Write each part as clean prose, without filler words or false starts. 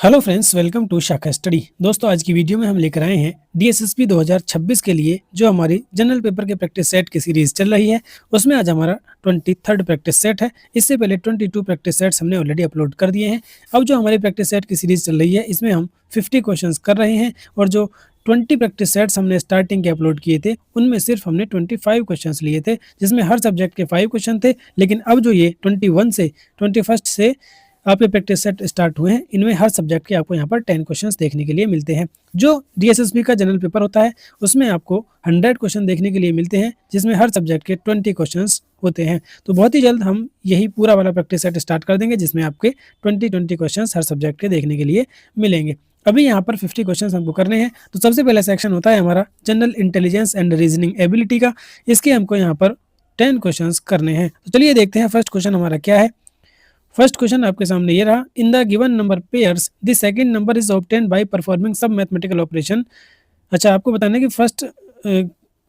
Hello friends, welcome to शाखा study. दोस्तों, आज की वीडियो में हम लेकर आए हैं डीएसएसपी 2026 के लिए जो हमारी जनरल पेपर के प्रैक्टिस सेट की सीरीज चल रही है। उसमें आज हमारा 23rd प्रैक्टिस सेट है। इससे पहले 22 प्रैक्टिस सेट्स हमने ऑलरेडी अपलोड कर दिए हैं। अब जो हमारी प्रैक्टिस सेट की सीरीज चल रही है इसमें हम 50 क्वेश्चंस कर रहे हैं और जो 20 प्रैक्टिस सेट्स हमने स्टार्टिंग के अपलोड किए थे उनमें सिर्फ हमने 25 क्वेश्चंस लिए थे, जिसमें हर सब्जेक्ट के 5 क्वेश्चन थे। लेकिन अब जो ये 21 से 21st से आपके प्रैक्टिस सेट स्टार्ट हुए हैं, इनमें हर सब्जेक्ट के आपको यहाँ पर 10 क्वेश्चंस देखने के लिए मिलते हैं। जो डीएसएसबी का जनरल पेपर होता है उसमें आपको 100 क्वेश्चन देखने के लिए मिलते हैं, जिसमें हर सब्जेक्ट के 20 क्वेश्चंस होते हैं। तो बहुत ही जल्द हम यही पूरा वाला प्रैक्टिस सेट स्टार्ट कर देंगे, जिसमें आपके 20 क्वेश्चंस हर सब्जेक्ट के देखने के लिए मिलेंगे। अभी यहाँ पर 50 क्वेश्चंस हमको करने हैं। तो सबसे पहला सेक्शन होता है हमारा general intelligence and reasoning ability का। इसके हमको यहाँ पर 10 क्वेश्चंस करने हैं। तो चलिए देखते हैं फर्स्ट क्वेश्चन हमारा क्या है। फर्स्ट क्वेश्चन आपके सामने ये रहा। In the given number pairs the second number is obtained by performing सब मैथमेटिकल ऑपरेशन। अच्छा, आपको बताना है कि फर्स्ट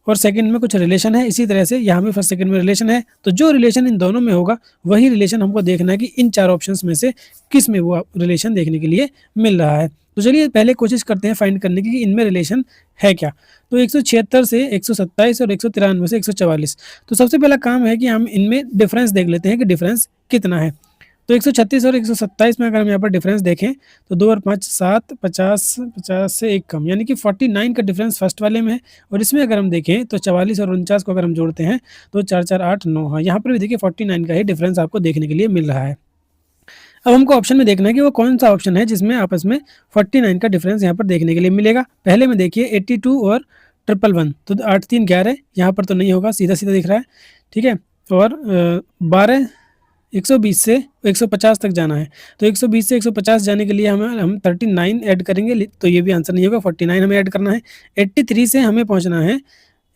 और सेकंड में कुछ रिलेशन है, इसी तरह से यहाँ में फर्स्ट सेकंड में रिलेशन है। तो जो रिलेशन इन दोनों में होगा वही रिलेशन हमको देखना है कि इन चार ऑप्शंस में से किस में वो रिलेशन देखने के लिए मिल रहा है। तो चलिए पहले कोशिश करते हैं फाइंड करने की कि इनमें रिलेशन है क्या। तो 176 से 127 और 193 से 144। तो सबसे पहला काम है कि हम इनमें डिफरेंस देख लेते हैं कि डिफरेंस कितना है। तो 136 और 127 में अगर हम यहाँ पर डिफरेंस देखें तो 2 और 5 7, 50 50 से एक कम, यानी कि 49 का डिफरेंस फर्स्ट वाले में है। और इसमें अगर हम देखें तो 44 और 49 को अगर हम जोड़ते हैं तो 4 4 8 9 है। यहाँ पर भी देखिए 49 का ही डिफरेंस आपको देखने के लिए मिल रहा है। अब हमको ऑप्शन में देखना है कि वो कौन सा ऑप्शन है जिसमें आपस में 49 का डिफरेंस यहाँ पर देखने के लिए मिलेगा। पहले में देखिए 82 और 111, तो 8 3 11 यहाँ पर तो नहीं होगा, सीधा सीधा दिख रहा है, ठीक है। और 12 120 से 150 तक जाना है। तो 120 से 150 जाने के लिए हम 39 ऐड करेंगे, तो ये भी आंसर नहीं होगा। 49 हमें ऐड करना है। 83 से हमें पहुंचना है,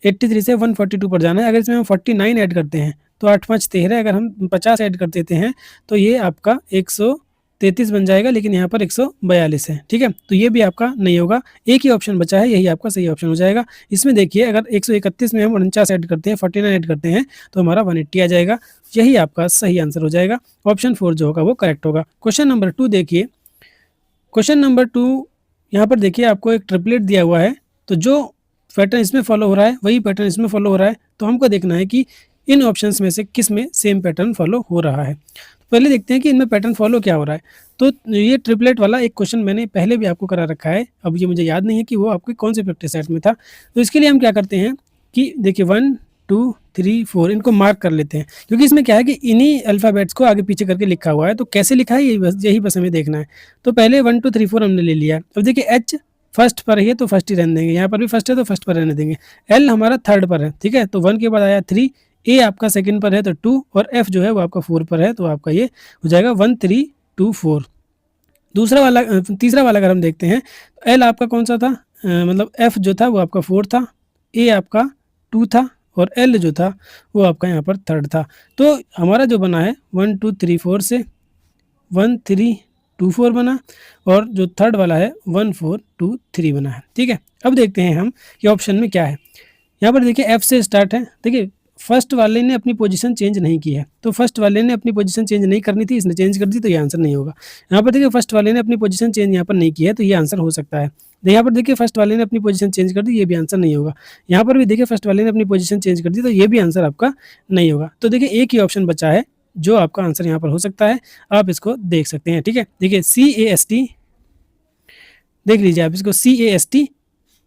83 से 142 पर जाना है। अगर इसमें हम 49 ऐड करते हैं तो 8 5 13, अगर हम 50 ऐड कर देते हैं तो ये आपका 133 बन जाएगा, लेकिन यहाँ पर 142 है, ठीक है। तो ये भी आपका नहीं होगा। एक ही ऑप्शन बचा है, यही आपका सही ऑप्शन हो जाएगा। इसमें देखिए अगर 131 में हम 49 ऐड करते हैं, 49 ऐड करते हैं तो हमारा 180 आ जाएगा। यही आपका सही आंसर हो जाएगा। ऑप्शन 4 जो होगा वो करेक्ट होगा। क्वेश्चन नंबर 2 देखिए। क्वेश्चन नंबर 2 यहाँ पर देखिए आपको एक ट्रिपलेट दिया हुआ है। तो जो पैटर्न इसमें फॉलो हो रहा है वही पैटर्न इसमें फॉलो हो रहा है। तो हमको देखना है कि इन ऑप्शंस में से किस में सेम पैटर्न फॉलो हो रहा है। तो पहले देखते हैं कि इनमें पैटर्न फॉलो क्या हो रहा है। तो ये ट्रिपलेट वाला एक क्वेश्चन मैंने पहले भी आपको करा रखा है, अब ये मुझे याद नहीं है कि वो आपके कौन से प्रैक्टिस सेट में था। तो इसके लिए हम क्या करते हैं कि देखिए 1 2 3 4 इनको मार्क कर लेते हैं, क्योंकि इसमें क्या है कि इन्हीं अल्फ़ाबेट्स को आगे पीछे करके लिखा हुआ है। तो कैसे लिखा है यही बस हमें देखना है। तो पहले 1 2 3 4 हमने ले लिया। अब देखिए एच फर्स्ट पर है तो फर्स्ट ही रहने देंगे, यहाँ पर भी फर्स्ट है तो फर्स्ट पर रहने देंगे। एल हमारा थर्ड पर है, ठीक है, तो 1 के बाद आया 3, ए आपका सेकंड पर है तो 2, और एफ जो है वो आपका 4 पर है, तो आपका ये हो जाएगा 1 3 2 4। तीसरा वाला अगर हम देखते हैं तो एल आपका कौन सा था, मतलब एफ जो था वो आपका 4 था, ए आपका 2 था, और एल जो था वो आपका यहाँ पर थर्ड था। तो हमारा जो बना है 1 2 3 4 से 1 3 2 4 बना, और जो थर्ड वाला है 1 4 2 3 बना है, ठीक है। अब देखते हैं हम कि ऑप्शन में क्या है। यहाँ पर देखिए एफ से स्टार्ट है। देखिए फर्स्ट वाले ने अपनी पोजीशन चेंज नहीं की है, तो फर्स्ट वाले ने अपनी पोजीशन चेंज नहीं करनी थी, इसने चेंज कर दी, तो ये आंसर नहीं होगा। यहाँ पर देखिए फर्स्ट वाले ने अपनी पोजीशन चेंज यहाँ पर नहीं की है, तो ये आंसर हो सकता है। यहाँ पर देखिए फर्स्ट वाले ने अपनी पोजीशन चेंज कर दी, ये भी आंसर नहीं होगा। यहाँ पर भी देखिए फर्स्ट वाले ने अपनी पोजीशन चेंज कर दी, तो ये भी आंसर आपका नहीं होगा। तो देखिए एक ही ऑप्शन बचा है जो आपका आंसर यहाँ पर हो सकता है। आप इसको देख सकते हैं, ठीक है। देखिए CAST देख लीजिए आप इसको, CAST,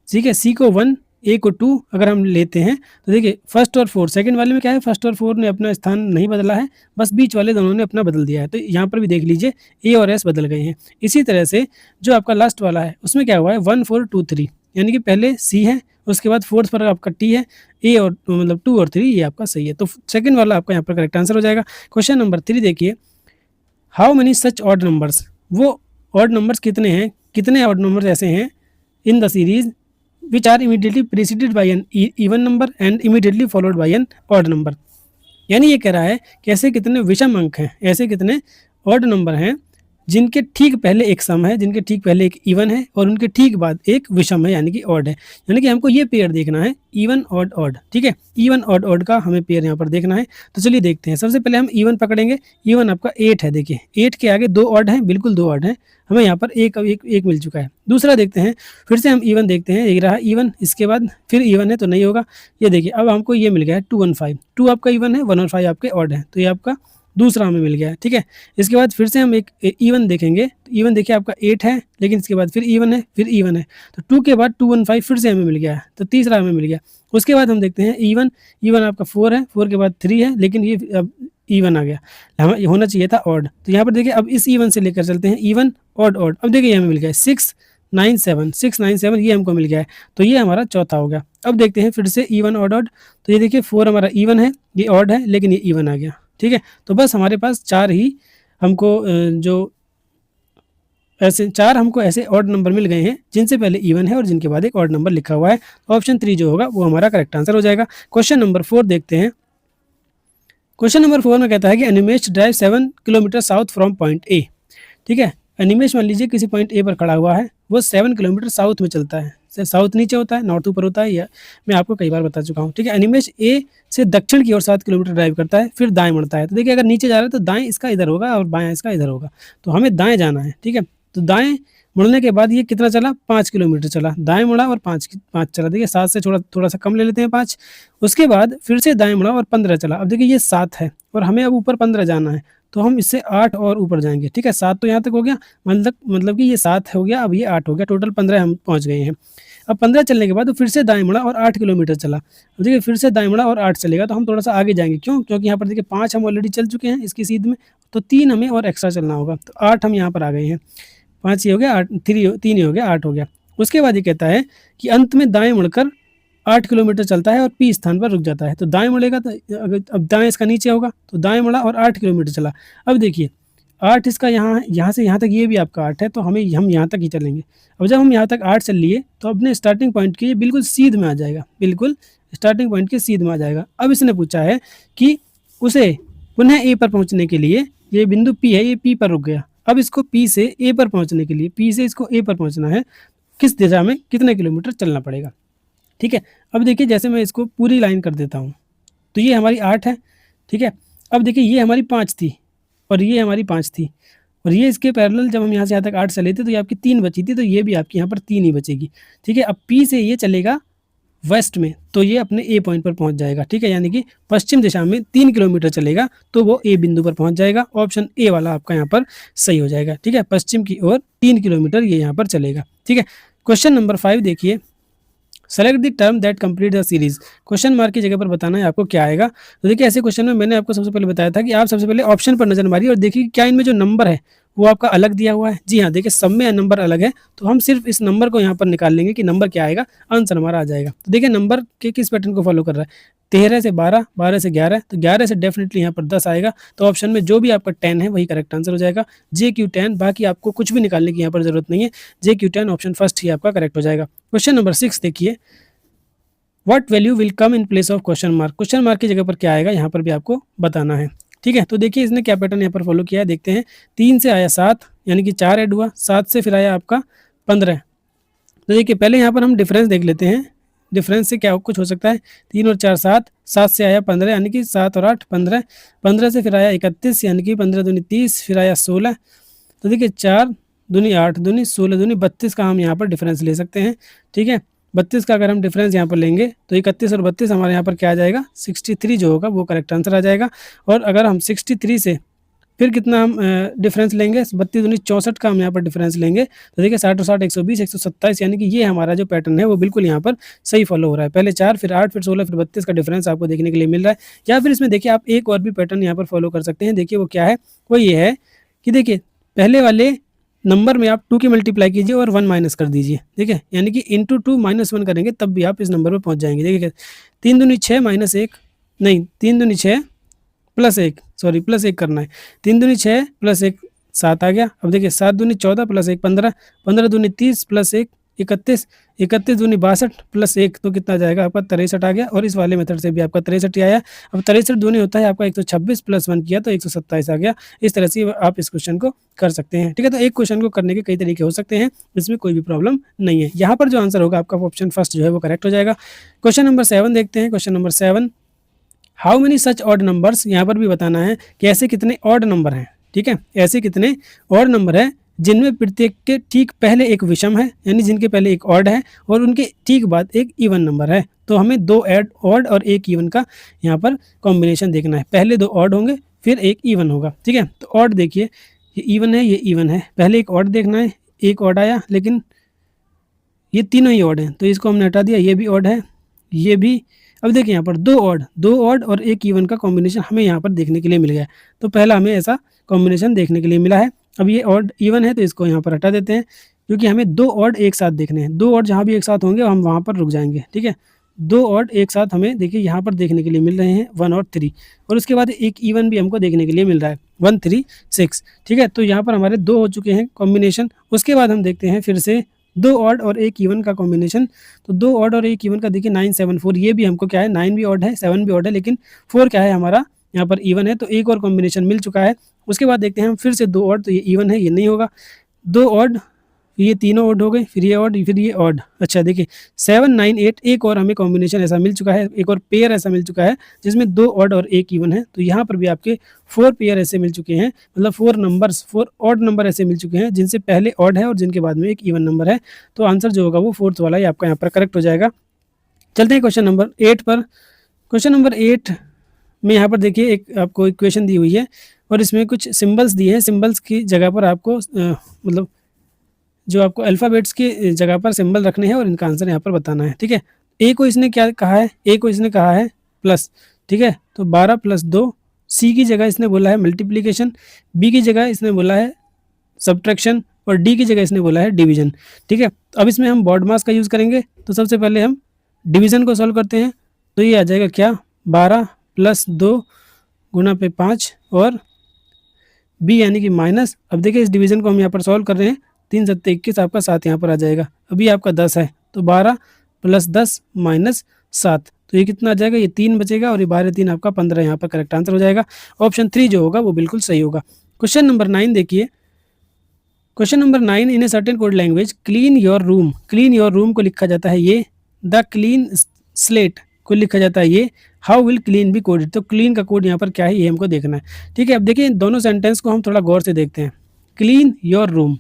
ठीक है। सी को 1, ए को 2 अगर हम लेते हैं तो देखिए फर्स्ट और 4, सेकंड वाले में क्या है, फर्स्ट और 4 ने अपना स्थान नहीं बदला है, बस बीच वाले दोनों ने अपना बदल दिया है। तो यहाँ पर भी देख लीजिए ए और एस बदल गए हैं। इसी तरह से जो आपका लास्ट वाला है उसमें क्या हुआ है 1 4 2 3, यानी कि पहले सी है, उसके बाद फोर्थ पर आपका टी है, ए और मतलब 2 और 3 ये आपका सही है। तो सेकंड वाला आपका यहाँ पर करेक्ट आंसर हो जाएगा। क्वेश्चन नंबर 3 देखिए। How many such odd numbers, वो ऑड नंबर्स कितने हैं, कितने ऑड नंबर्स ऐसे हैं in the series which are immediately preceded by an even number and immediately followed by an odd number। यानी ये कह रहा है कि ऐसे कितने विषम अंक हैं, ऐसे कितने ऑड नंबर हैं जिनके ठीक पहले एक सम है, जिनके ठीक पहले एक इवन है और उनके ठीक बाद एक विषम है यानी कि ऑड है। यानी कि हमको ये पेयर देखना है इवन ऑड ऑड, ठीक है, इवन ऑड ऑड का हमें पेयर यहाँ पर देखना है। तो चलिए देखते हैं, सबसे पहले हम इवन पकड़ेंगे। इवन आपका 8 है, देखिए 8 के आगे 2 ऑड हैं, बिल्कुल 2 ऑड हैं, हमें यहाँ पर एक मिल चुका है। दूसरा देखते हैं, फिर से हम इवन देखते हैं, एक रहा इवन, इसके बाद फिर इवन है तो नहीं होगा। ये देखिए अब हमको ये मिल गया है 2 1 5, 2 आपका इवन है, 1 और 5 आपके ऑड है, तो ये आपका दूसरा हमें मिल गया है, ठीक है। इसके बाद फिर से हम एक इवन देखेंगे, तो इवन देखिए आपका 8 है, लेकिन इसके बाद फिर इवन है, फिर इवन है, तो 2 के बाद 2 1 5 फिर से हमें मिल गया है, तो तीसरा हमें मिल गया। उसके बाद हम देखते हैं इवन, इवन आपका 4 है, 4 के बाद 3 है, लेकिन ये अब इवन आ गया, हमें होना चाहिए था ऑड। तो यहाँ पर देखिए अब इस इवन से लेकर चलते हैं इवन ऑड ऑड। अब देखिए हमें मिल गया 6 9 7, 6 9 7 ये हमको मिल गया है, तो ये हमारा चौथा हो गया। अब देखते हैं फिर से इवन ऑड ऑड, तो ये देखिए 4 हमारा इवन है, ये ऑड है, लेकिन ये इवन आ गया, ठीक है। तो बस हमारे पास 4 ही हमको जो ऐसे 4 हमको ऐसे ऑड नंबर मिल गए हैं जिनसे पहले इवन है और जिनके बाद एक ऑड नंबर लिखा हुआ है। ऑप्शन 3 जो होगा वो हमारा करेक्ट आंसर हो जाएगा। क्वेश्चन नंबर 4 देखते हैं। क्वेश्चन नंबर 4 में कहता है कि Animesh drive 7 kilometer south from point A, ठीक है। एनिमेश मान लीजिए किसी पॉइंट ए पर खड़ा हुआ है, वो 7 किलोमीटर साउथ में चलता है, साउथ नीचे होता है, नॉर्थ ऊपर होता है, या मैं आपको कई बार बता चुका हूँ, ठीक है। एनिमेश ए से दक्षिण की ओर 7 किलोमीटर ड्राइव करता है, फिर दाएं मुड़ता है। तो देखिए अगर नीचे जा रहा है तो दाएं इसका इधर होगा और बायां इसका इधर होगा, तो हमें दाएं जाना है, ठीक है। तो दाएं मुड़ने के बाद ये कितना चला, 5 किलोमीटर चला, दाएं मुड़ा और 5 चला, देखिए 7 से थोड़ा सा कम ले लेते हैं 5। उसके बाद फिर से दाएं मुड़ा और 15 चला। अब देखिए ये 7 है और हमें अब ऊपर 15 जाना है, तो हम इससे 8 और ऊपर जाएंगे, ठीक है। 7 तो यहाँ तक हो गया, मतलब कि ये 7 हो गया, अब ये 8 हो गया, टोटल 15 हम पहुँच गए हैं। अब 15 चलने के बाद तो फिर से दाएं मुड़ा और 8 किलोमीटर चला। अब देखिए फिर से दाएं मुड़ा और 8 चलेगा, तो हम थोड़ा सा आगे जाएंगे, क्यों, क्योंकि यहाँ पर देखिए 5 हम ऑलरेडी चल चुके हैं इसकी सीध में, तो 3 हमें और एक्स्ट्रा चलना होगा, तो 8 हम यहाँ पर आ गए हैं। 5 ये हो गया, 8 3 ही हो गया, 8 हो गया। उसके बाद ये कहता है कि अंत में दाएं मुड़कर 8 किलोमीटर चलता है और पी स्थान पर रुक जाता है। तो दाएं मुड़ेगा तो अगर अब दाएं इसका नीचे होगा, तो दाएं मुड़ा और 8 किलोमीटर चला। अब देखिए 8 इसका यहाँ से यहाँ तक, ये भी आपका 8 है, तो हम यहाँ तक ही चलेंगे। अब जब हम यहाँ तक 8 चल लिए तो अपने स्टार्टिंग पॉइंट के बिल्कुल सीध में आ जाएगा, बिल्कुल स्टार्टिंग पॉइंट के सीध में आ जाएगा। अब इसने पूछा है कि उसे पुनः ए पर पहुँचने के लिए, ये बिंदु पी है, ये पी पर रुक गया, अब इसको पी से ए पर पहुँचने के लिए, पी से इसको ए पर पहुँचना है, किस दिशा में कितने किलोमीटर चलना पड़ेगा, ठीक है। अब देखिए जैसे मैं इसको पूरी लाइन कर देता हूँ, तो ये हमारी 8 है, ठीक है। अब देखिए ये हमारी 5 थी और ये हमारी 5 थी, और ये इसके पैरेलल जब हम यहाँ से यहाँ तक 8 चले थे तो ये आपकी 3 बची थी, तो ये भी आपकी यहाँ पर 3 ही बचेगी, ठीक है। अब पी से ये चलेगा वेस्ट में, तो ये अपने ए पॉइंट पर पहुँच जाएगा, ठीक है, यानी कि पश्चिम दिशा में 3 किलोमीटर चलेगा तो वो ए बिंदु पर पहुँच जाएगा। ऑप्शन ए वाला आपका यहाँ पर सही हो जाएगा, ठीक है। पश्चिम की ओर 3 किलोमीटर ये यहाँ पर चलेगा, ठीक है। क्वेश्चन नंबर 5 देखिए, select the term that complete the series. Question mark की जगह पर बताना है आपको क्या आएगा। तो देखिए ऐसे क्वेश्चन में मैंने आपको सबसे पहले बताया था कि आप सबसे पहले ऑप्शन पर नजर मारिए और देखिए क्या इनमें जो नंबर है वो आपका अलग दिया हुआ है। जी हाँ, देखिए सब में नंबर अलग है, तो हम सिर्फ इस नंबर को यहाँ पर निकाल लेंगे कि नंबर क्या आएगा, आंसर हमारा आ जाएगा। तो देखिए नंबर के किस पैटर्न को फॉलो कर रहा है, 13 से 12, 12 से 11, तो 11 से डेफिनेटली यहाँ पर 10 आएगा, तो ऑप्शन में जो भी आपका 10 है वही करेक्ट आंसर हो जाएगा, JQ10। बाकी आपको कुछ भी निकालने की यहाँ पर जरूरत नहीं है, JQ10 ऑप्शन फर्स्ट ही आपका करेक्ट हो जाएगा। क्वेश्चन नंबर 6 देखिए, what value will come in place of question mark. Question mark की जगह पर क्या आएगा यहाँ पर भी आपको बताना है, ठीक है। तो देखिए इसने क्या पैटर्न यहाँ पर फॉलो किया है, देखते हैं। 3 से आया 7, यानी कि 4 ऐड हुआ, 7 से फिर आया आपका 15। तो देखिए पहले यहाँ पर हम डिफरेंस देख लेते हैं, डिफरेंस से क्या कुछ हो सकता है। 3 और 4 7, 7 से आया 15, यानी कि 7 और 8 15, 15 से फिर आया 31, यानी कि 15 दूनी 30, फिर आया 16। तो देखिए 4 दूनी 8 दूनी 16 दूनी 32 का हम यहाँ पर डिफरेंस ले सकते हैं, ठीक है। 32 का अगर हम डिफरेंस यहाँ पर लेंगे तो 31 और 32 हमारे यहाँ पर क्या आ जाएगा, 63 जो होगा वो करेक्ट आंसर आ जाएगा। और अगर हम 63 से फिर कितना हम डिफरेंस लेंगे, 32 दूनी 64 का हम यहाँ पर डिफरेंस लेंगे, तो देखिए 60 और 60 120 127, यानी कि ये हमारा जो पैटर्न है वो बिल्कुल यहाँ पर सही फॉलो हो रहा है। पहले 4 फिर 8 फिर 16 फिर 32 का डिफरेंस आपको देखने के लिए मिल रहा है। या फिर इसमें देखिए आप एक और भी पैटर्न यहाँ पर फॉलो कर सकते हैं। देखिए वो क्या है, वो ये है कि देखिए पहले वाले नंबर में आप 2 की मल्टीप्लाई कीजिए और 1 माइनस कर दीजिए, ठीक है, यानी कि इंटू 2 -1 करेंगे तब भी आप इस नंबर पर पहुंच जाएंगे। देखिए 3 दूनी 6 -1, नहीं 3 दूनी 6 +1, सॉरी +1 करना है। 3 दूनी 6 +1 7 आ गया। अब देखिए 7 दूनी 14 +1 15, 15 दूनी 30 +1 31, 31 दूनी 62 प्लस 1 तो कितना जाएगा आपका 63 आ गया। और इस वाले मेथड से भी आपका 63 ही आया। अब 63 दूनी होता है आपका 126 प्लस 1 किया तो 127 आ गया। इस तरह से आप इस क्वेश्चन को कर सकते हैं। ठीक है, तो एक क्वेश्चन को करने के कई तरीके हो सकते हैं, इसमें कोई भी प्रॉब्लम नहीं है। यहाँ पर जो आंसर होगा आपका ऑप्शन फर्स्ट जो है वो करेक्ट हो जाएगा। क्वेश्चन नंबर 7 देखते हैं। Question number 7, how many such odd numbers, यहाँ पर भी बताना है कि ऐसे कितने ऑड नंबर हैं। ठीक है, ऐसे कितने ऑड नंबर हैं जिनमें प्रत्येक के ठीक पहले एक विषम है, यानी जिनके पहले एक ऑड है और उनके ठीक बाद एक इवन नंबर है। तो हमें दो ऑड और एक इवन का यहाँ पर कॉम्बिनेशन देखना है। पहले दो ऑड होंगे फिर एक इवन होगा। ठीक है, तो ऑड देखिए, ये इवन है, ये इवन है। पहले एक ऑड देखना है, एक ऑड आया, लेकिन ये तीनों ही ऑड हैं तो इसको हमने हटा दिया। ये भी ऑड है, ये भी। अब देखिए यहाँ पर दो ऑड और एक इवन का कॉम्बिनेशन हमें यहाँ पर देखने के लिए मिल गया। तो पहला हमें ऐसा कॉम्बिनेशन देखने के लिए मिला है। अब ये ऑड इवन है तो इसको यहाँ पर हटा देते हैं, क्योंकि हमें दो ऑड एक साथ देखने हैं। दो ऑड जहाँ भी एक साथ होंगे हम वहाँ पर रुक जाएंगे। ठीक है, दो ऑड एक साथ हमें देखिए यहाँ पर देखने के लिए मिल रहे हैं 1 और 3, और उसके बाद एक इवन भी हमको देखने के लिए मिल रहा है 1 3 6। ठीक है, तो यहाँ पर हमारे दो हो चुके हैं कॉम्बिनेशन। उसके बाद हम देखते हैं फिर से दो ऑड और एक इवन का कॉम्बिनेशन। तो दो ऑड और एक इवन का देखिए 9 7 4, ये भी हमको क्या है, 9 भी ऑड है, 7 भी ऑड है, लेकिन 4 क्या है हमारा यहाँ पर इवन है। तो एक और कॉम्बिनेशन मिल चुका है। उसके बाद देखते हैं हम फिर से दो ऑड, तो ये इवन है, ये नहीं होगा। दो ऑड, ये तीनों ऑड हो गए, फिर ये ऑड, फिर ये ऑड। अच्छा देखिए 7 9 8, एक और हमें कॉम्बिनेशन ऐसा मिल चुका है, एक और पेयर ऐसा मिल चुका है जिसमें दो ऑड और एक इवन है। तो यहाँ पर भी आपके 4 पेयर ऐसे मिल चुके हैं, मतलब 4 ऑड नंबर ऐसे मिल चुके हैं जिनसे पहले ऑड है और जिनके बाद में एक इवन नंबर है। तो आंसर जो होगा वो फोर्थ वाला ही आपका यहाँ पर करेक्ट हो जाएगा। चलते हैं क्वेश्चन नंबर 8 पर। क्वेश्चन नंबर 8 में यहाँ पर देखिए एक आपको इक्वेशन दी हुई है और इसमें कुछ सिंबल्स दिए हैं। सिंबल्स की जगह पर आपको मतलब जो आपको अल्फ़ाबेट्स की जगह पर सिंबल रखने हैं और इनका आंसर यहाँ पर बताना है। ठीक है, ए को इसने क्या कहा है, ए को इसने कहा है प्लस। ठीक है, तो 12 + 2। सी की जगह इसने बोला है मल्टीप्लिकेशन, बी की जगह इसने बोला है सब्ट्रैक्शन और डी की जगह इसने बोला है डिवीजन। ठीक है, अब इसमें हम बॉड मास का यूज़ करेंगे। तो सबसे पहले हम डिवीजन को सॉल्व करते हैं। तो ये आ जाएगा क्या, 12 + 2 गुणा पे 5 और बी यानी कि माइनस। अब देखिए इस डिवीजन को हम यहाँ पर सॉल्व कर रहे हैं, 3 7 21, आपका 7 यहाँ पर आ जाएगा। अभी आपका 10 है तो 12 + 10 - 7, तो ये कितना आ जाएगा, ये 3 बचेगा और ये 12 3 आपका 15 यहाँ पर करेक्ट आंसर हो जाएगा। ऑप्शन 3 जो होगा वो बिल्कुल सही होगा। क्वेश्चन नंबर 9 देखिए। Question number 9, in a certain code language clean your room. Clean your room को लिखा जाता है ये, द क्लीन स्लेट को लिखा जाता है ये, how will clean be coded. तो क्लीन का कोड यहाँ पर क्या है ये हमको देखना है। ठीक है, अब देखिए इन दोनों सेंटेंस को हम थोड़ा गौर से देखते हैं। क्लीन योर रूम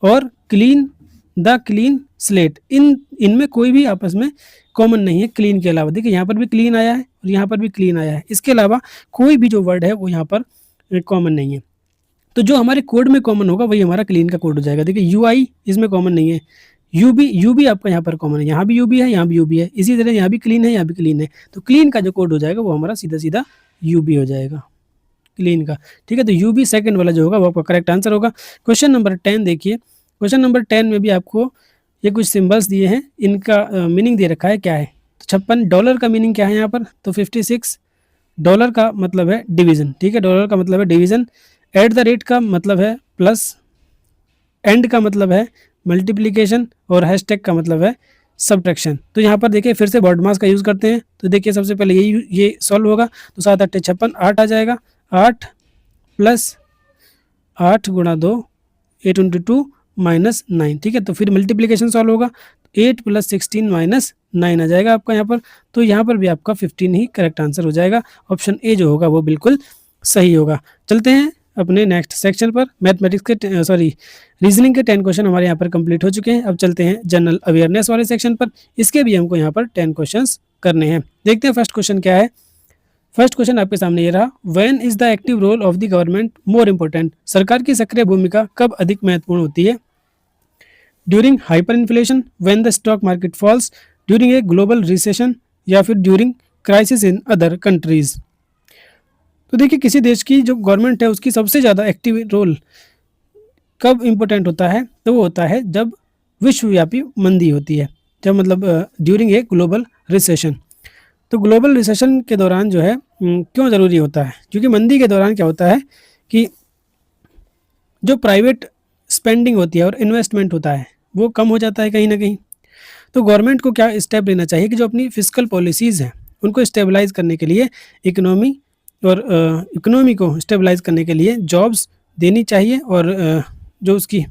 और क्लीन द क्लीन स्लेट, इनमें कोई भी आपस में कॉमन नहीं है क्लीन के अलावा। देखिए यहाँ पर भी क्लीन आया है और यहाँ पर भी क्लीन आया है, इसके अलावा कोई भी जो वर्ड है वो यहाँ पर कॉमन नहीं है। तो जो हमारे कोड में कॉमन होगा वही हमारा क्लीन का कोड हो जाएगा। देखिए यूआई इसमें कॉमन नहीं है, यू भी आपका यहाँ पर कॉमन है, यहाँ भी यू भी है, यहाँ भी यू भी है, इसी तरह यहाँ भी क्लीन है, यहाँ भी क्लीन है। तो क्लीन का जो कोड हो जाएगा वो हमारा सीधा सीधा यू भी हो जाएगा क्लीन का। ठीक है, तो यू भी सेकेंड वाला जो होगा वो आपका करेक्ट आंसर होगा। क्वेश्चन नंबर 10 देखिए। क्वेश्चन नंबर 10 में भी आपको ये कुछ सिंबल्स दिए हैं, इनका मीनिंग दे रखा है क्या है। तो 56 डॉलर का मीनिंग क्या है यहाँ पर, तो 56 डॉलर का मतलब है डिवीज़न। ठीक है, डॉलर का मतलब है डिवीज़न। @ का मतलब है प्लस, एंड का मतलब है मल्टीप्लिकेशन और हैशटैग का मतलब है सब्ट्रैक्शन। तो यहाँ पर देखिए फिर से बॉड मास का यूज़ करते हैं। तो देखिए सबसे पहले ये सॉल्व होगा, तो 7 8 56, 8 आ जाएगा। 8 + 8 × 2 8 × 2 -9। ठीक है, तो फिर मल्टीप्लिकेशन सॉल्व होगा, 8 + 16 - 9 आ जाएगा आपका यहाँ पर। तो यहाँ पर भी आपका 15 ही करेक्ट आंसर हो जाएगा। ऑप्शन ए जो होगा वो बिल्कुल सही होगा। चलते हैं अपने नेक्स्ट सेक्शन पर। मैथमेटिक्स के रीजनिंग के 10 क्वेश्चन हमारे यहाँ पर कंप्लीट हो चुके हैं। अब चलते हैं जनरल अवेयरनेस वाले सेक्शन पर, इसके भी हमको यहाँ पर 10 क्वेश्चंस करने हैं। देखते हैं फर्स्ट क्वेश्चन क्या है। फर्स्ट क्वेश्चन आपके सामने ये रहा, when is the active role of the government more important. सरकार की सक्रिय भूमिका कब अधिक महत्वपूर्ण होती है। During hyper inflation, when the stock market falls, during a global recession या फिर during crisis in other countries. तो देखिए किसी देश की जो गवर्नमेंट है उसकी सबसे ज़्यादा एक्टिव रोल कब इम्पोर्टेंट होता है, तो वो होता है जब विश्वव्यापी मंदी होती है, जब मतलब ड्यूरिंग ए ग्लोबल रिसेशन। तो ग्लोबल रिसेशन के दौरान जो है क्यों ज़रूरी होता है, क्योंकि मंदी के दौरान क्या होता है कि जो प्राइवेट स्पेंडिंग होती है और इन्वेस्टमेंट होता है वो कम हो जाता है कहीं ना कहीं। तो गवर्नमेंट को क्या स्टेप लेना चाहिए कि जो अपनी फिजिकल पॉलिसीज़ हैं उनको स्टेबलाइज करने के लिए इकोनॉमी और इकोनॉमी को स्टेबलाइज करने के लिए जॉब्स देनी चाहिए, और जो उसकी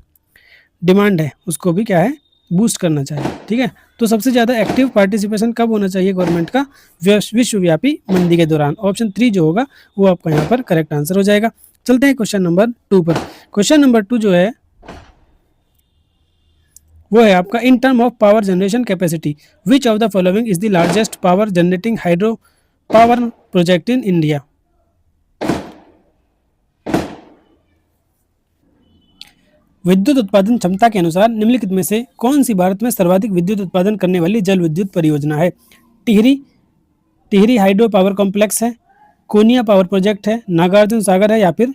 डिमांड है उसको भी क्या है बूस्ट करना चाहिए। ठीक है, तो सबसे ज़्यादा एक्टिव पार्टिसिपेशन कब होना चाहिए गवर्नमेंट का? विश्वव्यापी मंदी के दौरान। ऑप्शन 3 जो होगा वो आपका यहाँ पर करेक्ट आंसर हो जाएगा। चलते हैं क्वेश्चन नंबर 2 पर। क्वेश्चन नंबर 2 जो है वो है आपका in term of power generation capacity which of the following is the largest power generating hydro power project in India. विद्युत उत्पादन क्षमता के अनुसार निम्नलिखित में से कौन सी भारत में सर्वाधिक विद्युत उत्पादन करने वाली जल विद्युत परियोजना है? Tehri Tehri hydro power complex है, कोनिया पावर प्रोजेक्ट है, नागार्जुन सागर है, या फिर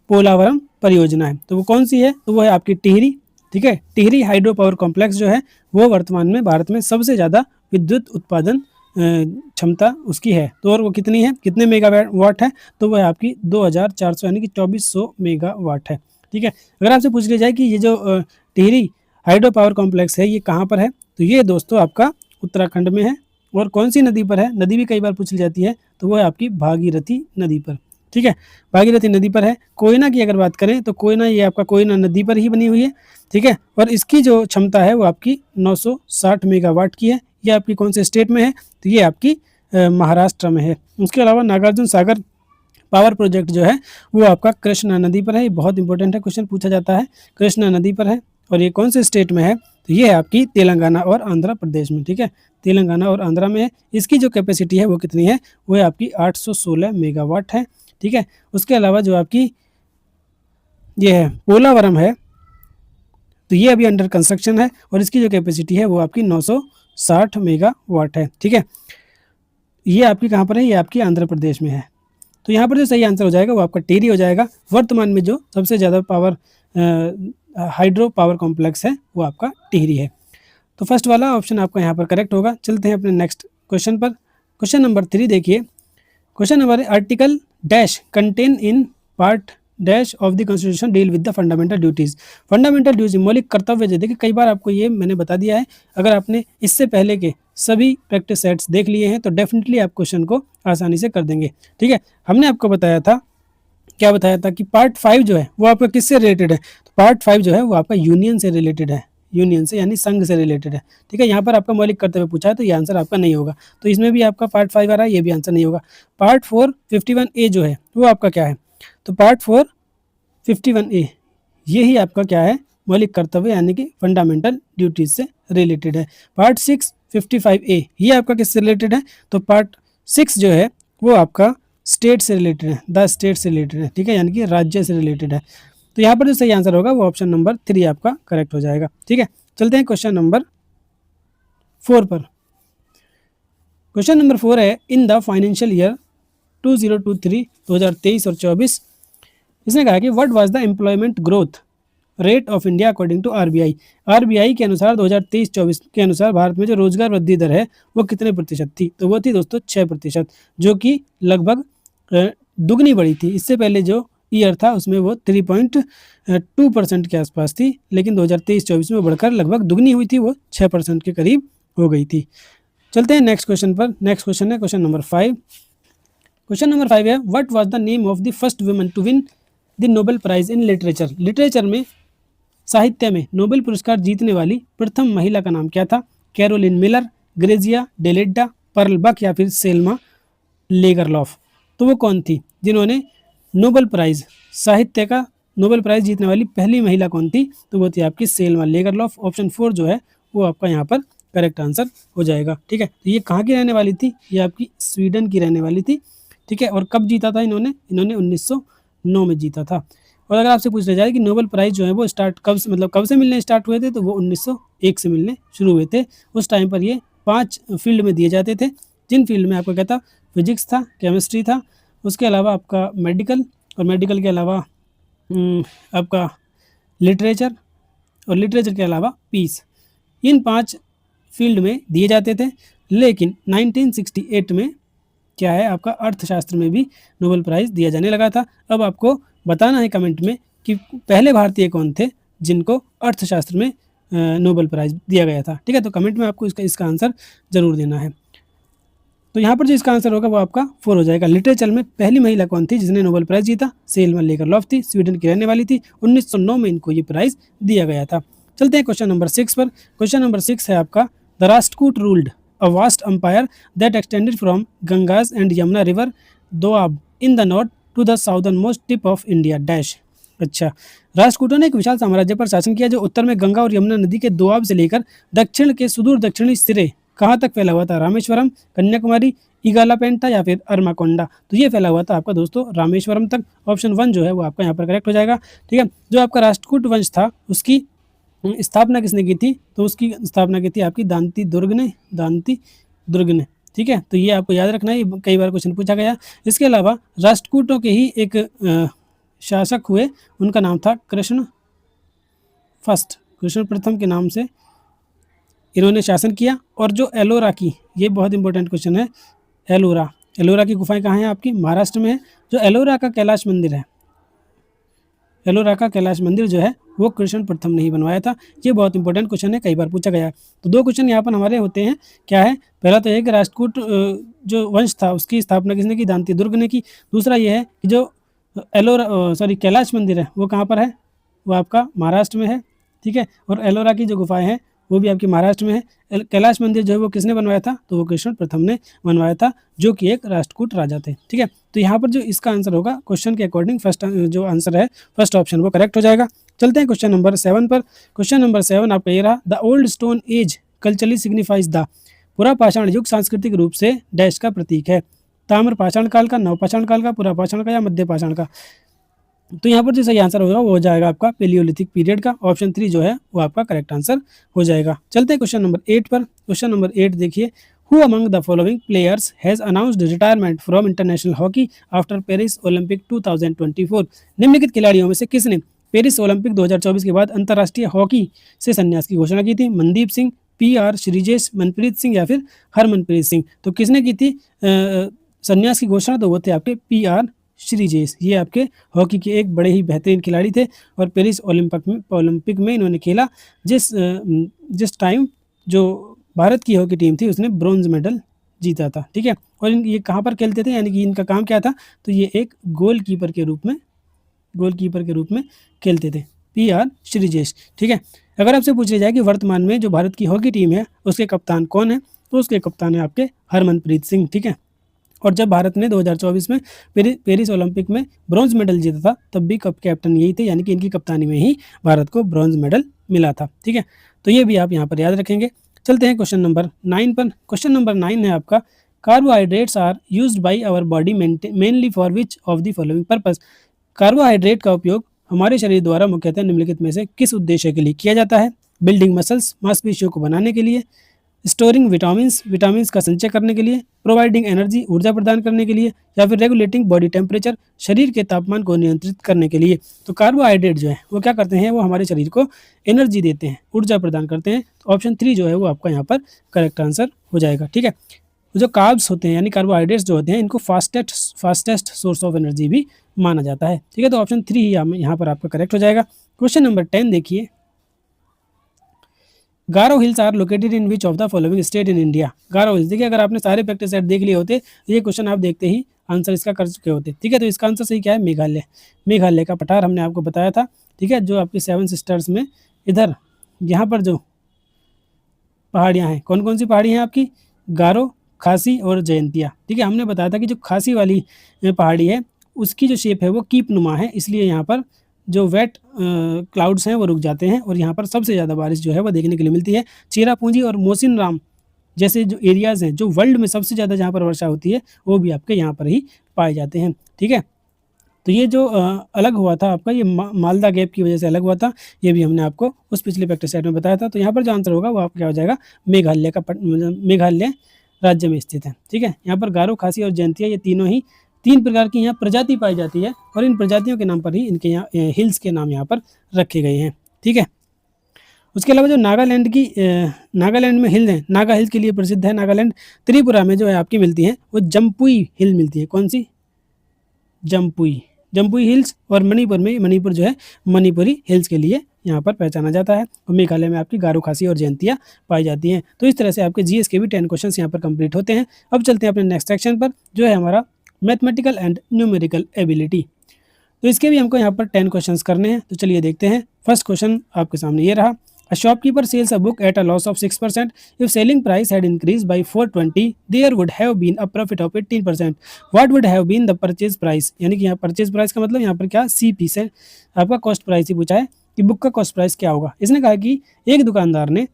पोलावरम परियोजना है। तो वो कौन सी है? तो वो है आपकी टिहरी। ठीक है, टिहरी हाइड्रो पावर कॉम्प्लेक्स जो है वो वर्तमान में भारत में सबसे ज़्यादा विद्युत उत्पादन क्षमता उसकी है। तो और वो कितनी है, कितने मेगावाट है? तो वो है आपकी 2400 यानी कि 2400 मेगावाट है। ठीक है, अगर आपसे पूछ लिया जाए कि ये जो टिहरी हाइड्रो पावर कॉम्प्लेक्स है ये कहाँ पर है, तो ये दोस्तों आपका उत्तराखंड में है। और कौन सी नदी पर है? नदी भी कई बार पूछ ली जाती है, तो वो है आपकी भागीरथी नदी पर। ठीक है, भागीरथी नदी पर है। कोयना की अगर बात करें तो कोयना ये आपका कोयना नदी पर ही बनी हुई है। ठीक है, और इसकी जो क्षमता है वो आपकी 960 मेगावाट की है। ये आपकी कौन से स्टेट में है? तो ये आपकी महाराष्ट्र में है। उसके अलावा नागार्जुन सागर पावर प्रोजेक्ट जो है वो आपका कृष्णा नदी पर है। ये बहुत इंपॉर्टेंट है, क्वेश्चन पूछा जाता है। कृष्णा नदी पर है और ये कौन से स्टेट में है? तो ये है आपकी तेलंगाना और आंध्र प्रदेश में। ठीक है, तेलंगाना और आंध्रा में है। इसकी जो कैपेसिटी है वो कितनी है? वो है आपकी 816 मेगावाट है। ठीक है, उसके अलावा जो आपकी ये है पोलावरम है, तो ये अभी अंडर कंस्ट्रक्शन है और इसकी जो कैपेसिटी है वो आपकी 960 मेगावाट है। ठीक है, ये आपकी कहाँ पर है? ये आपकी आंध्र प्रदेश में है। तो यहाँ पर जो सही आंसर हो जाएगा वो आपका टिहरी हो जाएगा। वर्तमान में जो सबसे ज़्यादा पावर हाइड्रो पावर कॉम्प्लेक्स है वो आपका टिहरी है। तो फर्स्ट वाला ऑप्शन आपका यहाँ पर करेक्ट होगा। चलते हैं अपने नेक्स्ट क्वेश्चन पर। क्वेश्चन नंबर 3 देखिए। Question number article dash contain in part dash of the constitution deal with the fundamental duties. Fundamental duties मौलिक कर्तव्य जो देखिए कई बार आपको ये मैंने बता दिया है। अगर आपने इससे पहले के सभी प्रैक्टिस सेट्स देख लिए हैं तो डेफिनेटली आप क्वेश्चन को आसानी से कर देंगे। ठीक है, हमने आपको बताया था, क्या बताया था कि पार्ट 5 जो है वो आपका किससे रिलेटेड है? तो पार्ट 5 जो है वो आपका यूनियन से रिलेटेड है, यूनियन से यानी संघ से रिलेटेड है। ठीक है, यहाँ पर आपका मौलिक कर्तव्य पूछा है तो ये आंसर आपका नहीं होगा। तो इसमें भी आपका पार्ट 5 आ रहा है, ये भी आंसर नहीं होगा। पार्ट 4 51A जो है वो आपका क्या है? तो पार्ट 4 51A ये ही आपका क्या है? मौलिक कर्तव्य यानी कि फंडामेंटल ड्यूटीज से रिलेटेड है। पार्ट 6 55A ये आपका किससे रिलेटेड है? तो पार्ट 6 जो है वो आपका स्टेट से रिलेटेड है, 10 स्टेट से रिलेटेड है। ठीक है, यानी कि राज्य से रिलेटेड है। तो यहाँ पर जो सही आंसर होगा वो ऑप्शन नंबर 3 आपका करेक्ट हो जाएगा। ठीक है, चलते हैं क्वेश्चन नंबर 4 पर। क्वेश्चन नंबर 4 है इन द फाइनेंशियल ईयर 2023 2023 और 24 इसने कहा कि what was the employment growth rate of India according to RBI. RBI के अनुसार 2023-24 के अनुसार भारत में जो रोजगार वृद्धि दर है वो कितने प्रतिशत थी? तो वो थी दोस्तों 6%, जो कि लगभग दुगनी बढ़ी थी। इससे पहले जो ईयर था उसमें वो 3.2% के आसपास थी, लेकिन 2023-24 में बढ़कर लगभग दुगनी हुई थी, वो 6% के करीब हो गई थी। चलते हैं नेक्स्ट क्वेश्चन पर। नेक्स्ट क्वेश्चन है क्वेश्चन नंबर 5। क्वेश्चन नंबर 5 है what was the name of the first woman to win the Nobel prize in literature. Literature में, साहित्य में नोबेल पुरस्कार जीतने वाली प्रथम महिला का नाम क्या था? कैरोलिन मिलर, ग्रेजिया डेलिडा, पर्ल बक या फिर सेल्मा लेगरलॉफ। तो वो कौन थी जिन्होंने नोबेल प्राइज, साहित्य का नोबेल प्राइज जीतने वाली पहली महिला कौन थी? तो वो थी आपकी सेल्मा लेगरलॉफ। ऑप्शन 4 जो है वो आपका यहाँ पर करेक्ट आंसर हो जाएगा। ठीक है, तो ये कहाँ की रहने वाली थी? ये आपकी स्वीडन की रहने वाली थी। ठीक है, और कब जीता था इन्होंने? 1909 में जीता था। और अगर आपसे पूछ लिया जाए कि नोबेल प्राइज़ जो है वो स्टार्ट कब से, मतलब कब से मिलने स्टार्ट हुए थे? तो वो 1901 से मिलने शुरू हुए थे। उस टाइम पर ये 5 फील्ड में दिए जाते थे, जिन फील्ड में आपका क्या था? फिजिक्स था, केमिस्ट्री था, उसके अलावा आपका मेडिकल, और मेडिकल के अलावा आपका लिटरेचर, और लिटरेचर के अलावा पीस। इन 5 फील्ड में दिए जाते थे। लेकिन 1968 में क्या है? आपका अर्थशास्त्र में भी नोबेल प्राइज़ दिया जाने लगा था। अब आपको बताना है कमेंट में कि पहले भारतीय कौन थे जिनको अर्थशास्त्र में नोबेल प्राइज़ दिया गया था। ठीक है, तो कमेंट में आपको इसका आंसर ज़रूर देना है। तो यहाँ पर जो इसका आंसर होगा वो आपका 4 हो जाएगा। लिटरेचर में पहली महिला कौन थी जिसने नोबेल प्राइज़ जीता? सेल मल्लिका थी, स्वीडन की रहने वाली थी। 1909 में इनको ये प्राइज़ दिया गया था। चलते हैं क्वेश्चन नंबर 6 पर। क्वेश्चन नंबर 6 है आपका, the Rashtrakuta ruled a vast empire that extended from Ganges and Yamuna river Doab in the north to the southernmost tip of India dash. अच्छा, राष्ट्रकूटों ने एक विशाल साम्राज्य पर शासन किया जो उत्तर में गंगा और यमुना नदी के दोआब से लेकर दक्षिण के सुदूर दक्षिणी सिरे कहाँ तक फैला हुआ था? रामेश्वरम, कन्याकुमारी, ईगालापेंटा या फिर अरमाकोंडा। तो ये फैला हुआ था आपका दोस्तों रामेश्वरम तक। ऑप्शन 1 जो है वो आपका यहाँ पर करेक्ट हो जाएगा। ठीक है, जो आपका राष्ट्रकूट वंश था उसकी स्थापना किसने की थी? तो उसकी स्थापना की थी आपकी दांती दुर्ग ने। ठीक है, तो ये आपको याद रखना है, ये कई बार क्वेश्चन पूछा गया। इसके अलावा राष्ट्रकूटों के ही एक शासक हुए, उनका नाम था कृष्ण प्रथम के नाम से इन्होंने शासन किया। और जो एलोरा की, ये बहुत इंपॉर्टेंट क्वेश्चन है, एलोरा की गुफाएं कहाँ हैं? आपकी महाराष्ट्र में है। जो एलोरा का कैलाश मंदिर जो है वो कृष्ण प्रथम ने ही बनवाया था। ये बहुत इंपॉर्टेंट क्वेश्चन है, कई बार पूछा गया है। तो 2 क्वेश्चन यहाँ पर हमारे होते हैं। क्या है? पहला तो है कि राष्ट्रकूट जो वंश था उसकी स्थापना किसने की? दांती दुर्ग ने की। दूसरा ये है कि जो कैलाश मंदिर है वो कहाँ पर है? वो आपका महाराष्ट्र में है। ठीक है, और एलोरा की जो गुफाएं हैं वो भी आपकी महाराष्ट्र में है। कैलाश मंदिर जो है वो किसने बनवाया था? तो वो कृष्ण प्रथम ने बनवाया था, जो कि एक राष्ट्रकूट राजा थे। ठीक है, तो यहाँ पर जो इसका आंसर होगा क्वेश्चन के अकॉर्डिंग फर्स्ट जो आंसर है फर्स्ट ऑप्शन वो करेक्ट हो जाएगा। चलते हैं क्वेश्चन नंबर 7 पर। क्वेश्चन नंबर 7 आपका ये रहा, the old stone age culturally signifies the. पुरा पाषाण युग सांस्कृतिक रूप से डैश का प्रतीक है? ताम्र पाषाण काल का, नव पाषाण काल का, पुरा पाषाण का या मध्य पाषाण का? तो यहाँ पर जो सही आंसर होगा वो हो जाएगा आपका पेलियोलिथिक पीरियड का। ऑप्शन 3 जो है वो आपका करेक्ट आंसर हो जाएगा। चलते हैं क्वेश्चन नंबर 8 पर। क्वेश्चन नंबर 8 देखिए, who among the following players has announced retirement from international hockey after Paris Olympic 2024? निम्नलिखित खिलाड़ियों में से किसने पेरिस ओलंपिक 2024 के बाद अंतर्राष्ट्रीय हॉकी से संन्यास की घोषणा की थी? मनदीप सिंह, PR श्रीजेश, मनप्रीत सिंह या फिर हरमनप्रीत सिंह? तो किसने की थी संन्यास की घोषणा? तो वो थे आपके PR श्रीजेश। ये आपके हॉकी के एक बड़े ही बेहतरीन खिलाड़ी थे और पेरिस ओलंपिक में इन्होंने खेला जिस टाइम जो भारत की हॉकी टीम थी उसने ब्रॉन्ज मेडल जीता था। ठीक है, और ये कहाँ पर खेलते थे, यानी कि इनका काम क्या था? तो ये एक गोलकीपर के रूप में खेलते थे, PR श्रीजेश। ठीक है, अगर आपसे पूछा जाए कि वर्तमान में जो भारत की हॉकी टीम है उसके कप्तान कौन है, तो उसके कप्तान है आपके हरमनप्रीत सिंह। ठीक है, और जब भारत ने 2024 में पेरिस ओलंपिक में ब्रॉन्ज मेडल जीता था तब भी कैप्टन यही थे, यानी कि इनकी कप्तानी में ही भारत को ब्रॉन्ज मेडल मिला था। ठीक है, तो ये भी आप यहाँ पर याद रखेंगे। चलते हैं क्वेश्चन नंबर 9 पर। क्वेश्चन नंबर 9 है आपका, carbohydrates are used by our body mainly for which of the following purpose? Carbohydrate का उपयोग हमारे शरीर द्वारा मुख्यतः निम्नलिखित में से किस उद्देश्य के लिए किया जाता है? बिल्डिंग मसल्स, मांसपेशियों को बनाने के लिए, स्टोरिंग विटामिन्स का संचय करने के लिए, प्रोवाइडिंग एनर्जी ऊर्जा प्रदान करने के लिए, या फिर रेगुलेटिंग बॉडी टेम्परेचर शरीर के तापमान को नियंत्रित करने के लिए? तो कार्बोहाइड्रेट जो है वो क्या करते हैं? वो हमारे शरीर को एनर्जी देते हैं, ऊर्जा प्रदान करते हैं। तो ऑप्शन 3 जो है वो आपका यहाँ पर करेक्ट आंसर हो जाएगा। ठीक है, जो कार्ब्स होते हैं यानी कार्बोहाइड्रेट्स जो होते हैं इनको फास्टेस्ट सोर्स ऑफ एनर्जी भी माना जाता है। ठीक है, तो ऑप्शन 3 ही यहाँ पर आपका करेक्ट हो जाएगा। क्वेश्चन नंबर 10 देखिए, Garo hills are located in which of the following state in India? Garo hills, देखिए अगर आपने सारे प्रैक्टिस सेट देख लिए होते ये क्वेश्चन आप देखते ही आंसर इसका कर चुके होते। ठीक है, तो इसका आंसर सही क्या है? मेघालय का पठार हमने आपको बताया था। ठीक है, जो आपकी 7 सिस्टर्स में इधर यहाँ पर जो पहाड़ियाँ हैं, कौन कौन सी पहाड़ियाँ हैं आपकी? गारो, खासी और जयंतिया। ठीक है, हमने बताया था कि जो खासी वाली पहाड़ी है उसकी जो शेप है वो कीप नुमा है, इसलिए यहाँ पर जो वेट क्लाउड्स हैं वो रुक जाते हैं और यहाँ पर सबसे ज़्यादा बारिश जो है वो देखने के लिए मिलती है। चेरापूंजी और मोसिन राम जैसे जो एरियाज़ हैं जो वर्ल्ड में सबसे ज़्यादा जहाँ पर वर्षा होती है वो भी आपके यहाँ पर ही पाए जाते हैं। ठीक है, तो ये जो अलग हुआ था आपका ये मालदा गैप की वजह से अलग हुआ था, ये भी हमने आपको उस पिछले प्रैक्टिस सेट में बताया था। तो यहाँ पर जो आंसर होगा वो आपका क्या हो जाएगा? मेघालय राज्य में स्थित है। ठीक है, यहाँ पर गारो, खासी और जयंतिया ये तीनों ही 3 प्रकार की यहाँ प्रजाति पाई जाती है और इन प्रजातियों के नाम पर ही इनके यहाँ हिल्स के नाम यहाँ पर रखे गए हैं। ठीक है, उसके अलावा जो नागालैंड में हिल हैं, नागा हिल्स के लिए प्रसिद्ध है नागालैंड। त्रिपुरा में जो है आपकी मिलती है वो जम्पुई हिल मिलती है। कौन सी? जम्पुई हिल्स। और मणिपुर जो है मणिपुरी हिल्स के लिए यहाँ पर पहचाना जाता है और मेघालय में आपकी गारो खासी और जयंतियाँ पाई जाती हैं। तो इस तरह से आपके जीएस के भी 10 क्वेश्चन यहाँ पर कंप्लीट होते हैं। अब चलते हैं अपने नेक्स्ट सेक्शन पर, जो है हमारा मैथमेटिकल एंड न्यूमेरिकल एबिलिटी। तो इसके भी हमको यहाँ पर 10 क्वेश्चंस करने हैं। तो चलिए देखते हैं। फर्स्ट क्वेश्चन आपके सामने ये रहा। A shopkeeper sells a book at a loss of 6%. If selling price had increased by 420, there would have been a profit of 18%. What would have been the purchase price? यानी कि यहाँ purchase price का मतलब यहाँ पर क्या, CP से आपका कॉस्ट प्राइस ही पूछा है कि बुक का कॉस्ट प्राइस क्या होगा। इसने कहा कि एक दुकानदार ने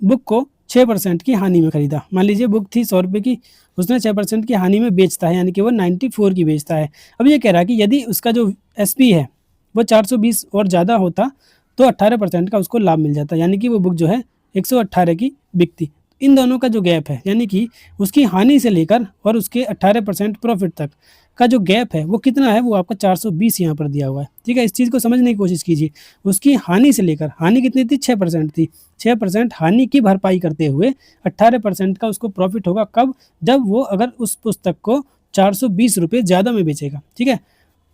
बुक को 6% की हानि में खरीदा। मान लीजिए बुक थी 100 रुपये की, उसने 6% की हानि में बेचता है, यानी कि वो 94 की बेचता है। अब ये कह रहा है कि यदि उसका जो SP है वो 420 और ज़्यादा होता तो 18% का उसको लाभ मिल जाता, यानी कि वो बुक जो है 118 की बिकती। इन दोनों का जो गैप है, यानी कि उसकी हानि से लेकर और उसके 18% प्रॉफिट तक का जो गैप है वो कितना है, वो आपका 420 यहाँ पर दिया हुआ है। ठीक है, इस चीज़ को समझने की कोशिश कीजिए। उसकी हानि से लेकर, हानि कितनी थी, 6% थी, 6% हानि की भरपाई करते हुए 18% का उसको प्रॉफिट होगा। कब, जब वो अगर उस पुस्तक को 420 रुपये ज़्यादा में बेचेगा। ठीक है,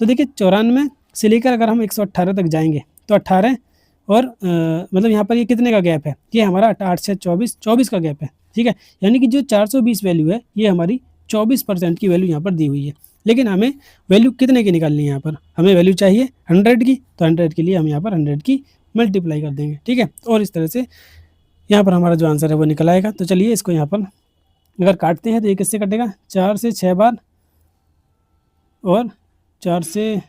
तो देखिए 94 से लेकर अगर हम 118 तक जाएंगे तो 18 और मतलब यहाँ पर ये कितने का गैप है, ये हमारा 8 से 24 का गैप है। ठीक है, यानी कि जो 420 वैल्यू है ये हमारी 24% की वैल्यू यहाँ पर दी हुई है। लेकिन हमें वैल्यू कितने की निकालनी है, यहाँ पर हमें वैल्यू चाहिए 100 की, तो 100 के लिए हम यहाँ पर 100 की मल्टीप्लाई कर देंगे। ठीक है, और इस तरह से यहाँ पर हमारा जो आंसर है वो निकल आएगा। तो चलिए इसको यहाँ पर अगर काटते हैं तो ये किससे कटेगा, 4 से 6 बार और 4 से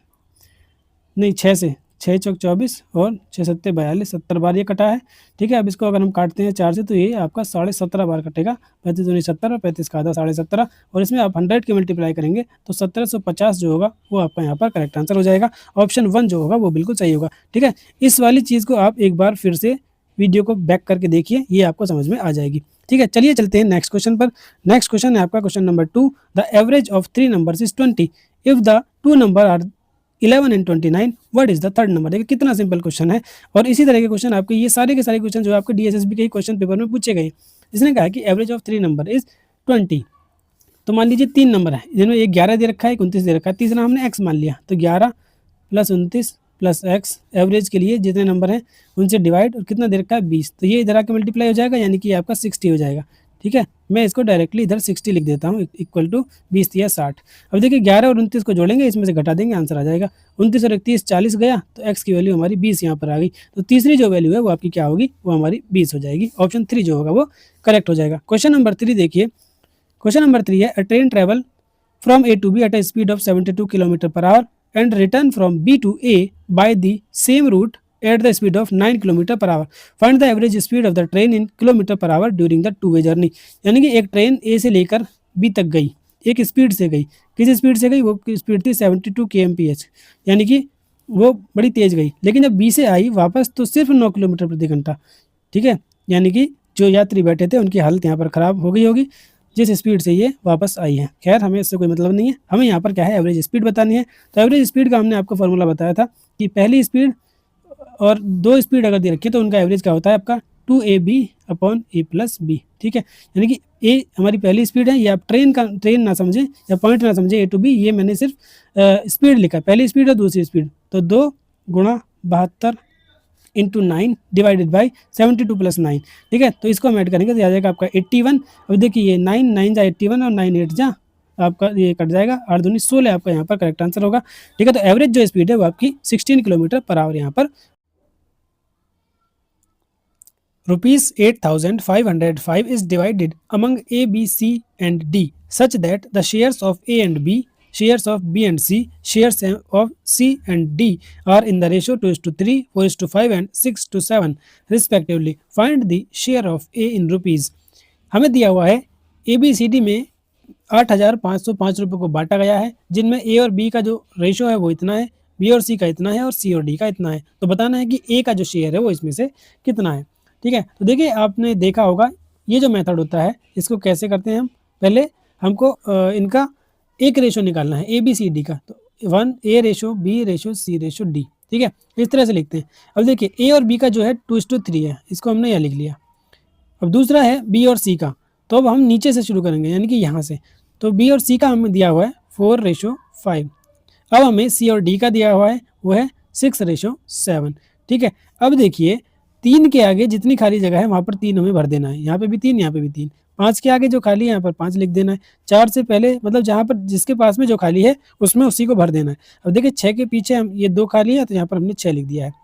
नहीं 6 से 6 चौक 24 और 6 सत्ते 42, 70 बार ये कटा है। ठीक है, अब इसको अगर हम काटते हैं 4 से तो ये आपका 17.5 बार कटेगा। 35 दूनी 70 और 35 का आधा 17.5, और इसमें आप 100 की मल्टीप्लाई करेंगे तो 1750 जो होगा वो आपका यहाँ पर करेक्ट आंसर हो जाएगा। ऑप्शन 1 जो होगा वो बिल्कुल सही होगा। ठीक है, इस वाली चीज़ को आप एक बार फिर से वीडियो को बैक करके देखिए, ये आपको समझ में आ जाएगी। ठीक है, चलिए चलते हैं नेक्स्ट क्वेश्चन पर। नेक्स्ट क्वेश्चन है आपका question number 2। The average of 3 numbers is 20 if the 2 number are 11 and 29, what is the third number. देखिए कितना सिंपल क्वेश्चन है, और इसी तरह के क्वेश्चन आपके ये सारे के सारे क्वेश्चन जो आपके DSSB के क्वेश्चन पेपर में पूछे गए। इसने कहा कि एवरेज ऑफ 3 नंबर इज 20। तो मान लीजिए 3 नंबर है जिनमें एक 11 दे रखा है, एक 29 दे रखा है, तीसरा हमने x मान लिया, तो 11 + 29 + x एवरेज के लिए जितने नंबर हैं उनसे डिवाइड, और कितना दे रखा है 20, तो ये इधर आके मल्टीप्लाई हो जाएगा, यानी कि आपका 60 हो जाएगा। ठीक है, मैं इसको डायरेक्टली इधर 60 लिख देता हूँ, इक्वल टू 20 या 60। अब देखिए 11 और 29 को जोड़ेंगे, इसमें से घटा देंगे, आंसर आ जाएगा। 29 और 31 40 गया, तो x की वैल्यू हमारी 20 यहाँ पर आ गई। तो तीसरी जो वैल्यू है वो आपकी क्या होगी, वो हमारी 20 हो जाएगी। ऑप्शन 3 जो होगा वो करेक्ट हो जाएगा। क्वेश्चन नंबर 3 देखिए, क्वेश्चन नंबर 3 है अ train travel from A to B at a speed of 72 km/h and return from B to A by the same route at the speed of 9 km/h. Find the average speed of the train in km/h during the two-way journey. यानी कि एक train A से लेकर B तक गई, एक speed से गई। किस स्पीड से गई, वो स्पीड थी 72 kmph, यानी कि वो बड़ी तेज गई। लेकिन जब B से आई वापस तो सिर्फ 9 किलोमीटर प्रति घंटा। ठीक है, यानी कि जो यात्री बैठे थे उनकी हालत यहाँ पर ख़राब हो गई होगी जिस स्पीड से ये वापस आई है। खैर हमें इससे कोई मतलब नहीं है, हमें यहाँ पर क्या है, एवरेज स्पीड बतानी है। तो एवरेज स्पीड का हमने आपको फॉर्मूला बताया था कि पहली स्पीड और 2 स्पीड अगर दे रखी है तो उनका एवरेज क्या होता है आपका 2AB/A + B। ठीक है, यानी कि A हमारी पहली स्पीड है, ये आप ट्रेन ना समझें या पॉइंट ना समझें, A to B, ये मैंने सिर्फ स्पीड लिखा, पहली स्पीड और दूसरी स्पीड। तो 2 × 72 × 9 डिवाइडेड बाई 72 + 9। ठीक है, तो इसको हम ऐड करेंगे तो आ जाएगा आपका 81। अब देखिए ये 9 जा 81 और 9 8 जा आपका ये कट जाएगा, 8 दूनी 16 आपका यहाँ पर करेक्ट आंसर होगा। ठीक है, तो एवरेज जो स्पीड है वो आपकी 16 km/h यहाँ पर। ₹8,505 is divided among A, B, C and D such that the shares of A and B, shares of B and C, shares of C and D are in the ratio 2:3, 4:5 and 6:7 respectively. Find the share of A in rupees. हमें दिया हुआ है ABCD में 8,505 रुपये को बांटा गया है, जिनमें A और B का जो रेशो है वो इतना है, B और C का इतना है और C और D का इतना है। तो बताना है कि A का जो शेयर है वो इसमें से कितना है। ठीक है, तो देखिए आपने देखा होगा ये जो मेथड होता है इसको कैसे करते हैं हम, पहले हमको इनका एक रेशो निकालना है ABCD का, तो 1 A/B/C/D। ठीक है, इस तरह से लिखते हैं। अब देखिए A और B का जो है 2:3 है, इसको हमने यहाँ लिख लिया। अब दूसरा है B और C का, तो अब हम नीचे से शुरू करेंगे, यानी कि यहाँ से। तो B और C का हमें दिया हुआ है 4:5। अब हमें C और D का दिया हुआ है वो है 6:7। ठीक है। अब देखिए 3 के आगे जितनी खाली जगह है वहाँ पर 3 हमें भर देना है, यहाँ पे भी 3, यहाँ पे भी 3। 5 के आगे जो खाली है यहाँ पर 5 लिख देना है। 4 से पहले मतलब जहाँ पर जिसके पास में जो खाली है उसमें उसी को भर देना है। अब देखिए 6 के पीछे हम ये 2 खाली है तो यहाँ पर हमने 6 लिख दिया है।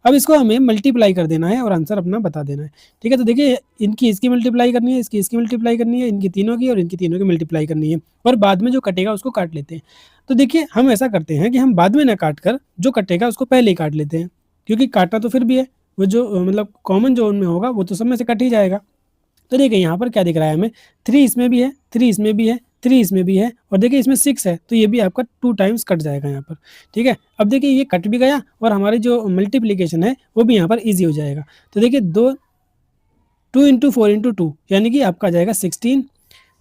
अब इसको हमें मल्टीप्लाई कर देना है और आंसर अपना बता देना है। ठीक है, तो देखिए इनकी इसकी मल्टीप्लाई करनी है, इसकी मल्टीप्लाई करनी है, इनकी तीनों की और इनकी तीनों की मल्टीप्लाई करनी है और बाद में जो कटेगा उसको काट लेते हैं। तो देखिए हम ऐसा करते हैं कि हम बाद में ना काट कर जो कटेगा उसको पहले ही काट लेते हैं, क्योंकि काटना तो फिर भी है, वो जो मतलब कॉमन जो उनमें होगा वो तो सब में से कट ही जाएगा। तो देखिए यहाँ पर क्या दिख रहा है हमें, 3 इसमें भी है, 3 इसमें भी है, 3 इसमें भी है और देखिए इसमें 6 है, तो ये भी आपका 2 टाइम्स कट जाएगा यहाँ पर। ठीक है, अब देखिए ये कट भी गया और हमारी जो मल्टीप्लिकेशन है वो भी यहाँ पर ईजी हो जाएगा। तो देखिए 2 इंटू 4 इंटू 2 यानी कि आपका आ जाएगा 16।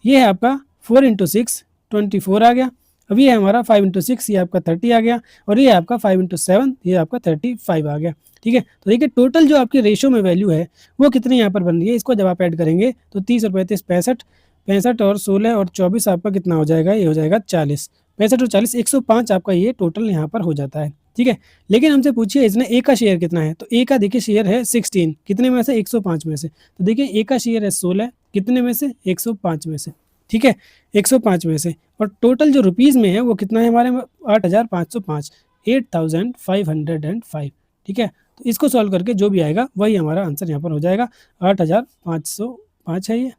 ये है आपका 4 इंटू 6 24 आ गया। अब ये हमारा 5 इंटू 6 ये आपका 30 आ गया और ये आपका 5 इंटू 7 ये आपका 35 आ गया। ठीक है, तो देखिए टोटल जो आपकी रेशो में वैल्यू है वो कितनी यहाँ पर बन रही है, इसको जब आप ऐड करेंगे तो 30 और 35 65, 65 और 16 और 24 आपका कितना हो जाएगा, ये हो जाएगा 40। 65 और 40 105 आपका ये टोटल यहाँ पर हो जाता है। ठीक है, लेकिन हमसे पूछिए इसने ए का शेयर कितना है, तो ए का देखिए शेयर है 16, कितने में से 105 में से। तो देखिए ए का शेयर है 16, कितने में से 105 में से। ठीक है, 105 में से और टोटल जो रुपीज़ में है वो कितना है हमारे 8505, 8505। ठीक है, तो इसको सॉल्व करके जो भी आएगा वही हमारा आंसर यहाँ पर हो जाएगा, 8505 है ये।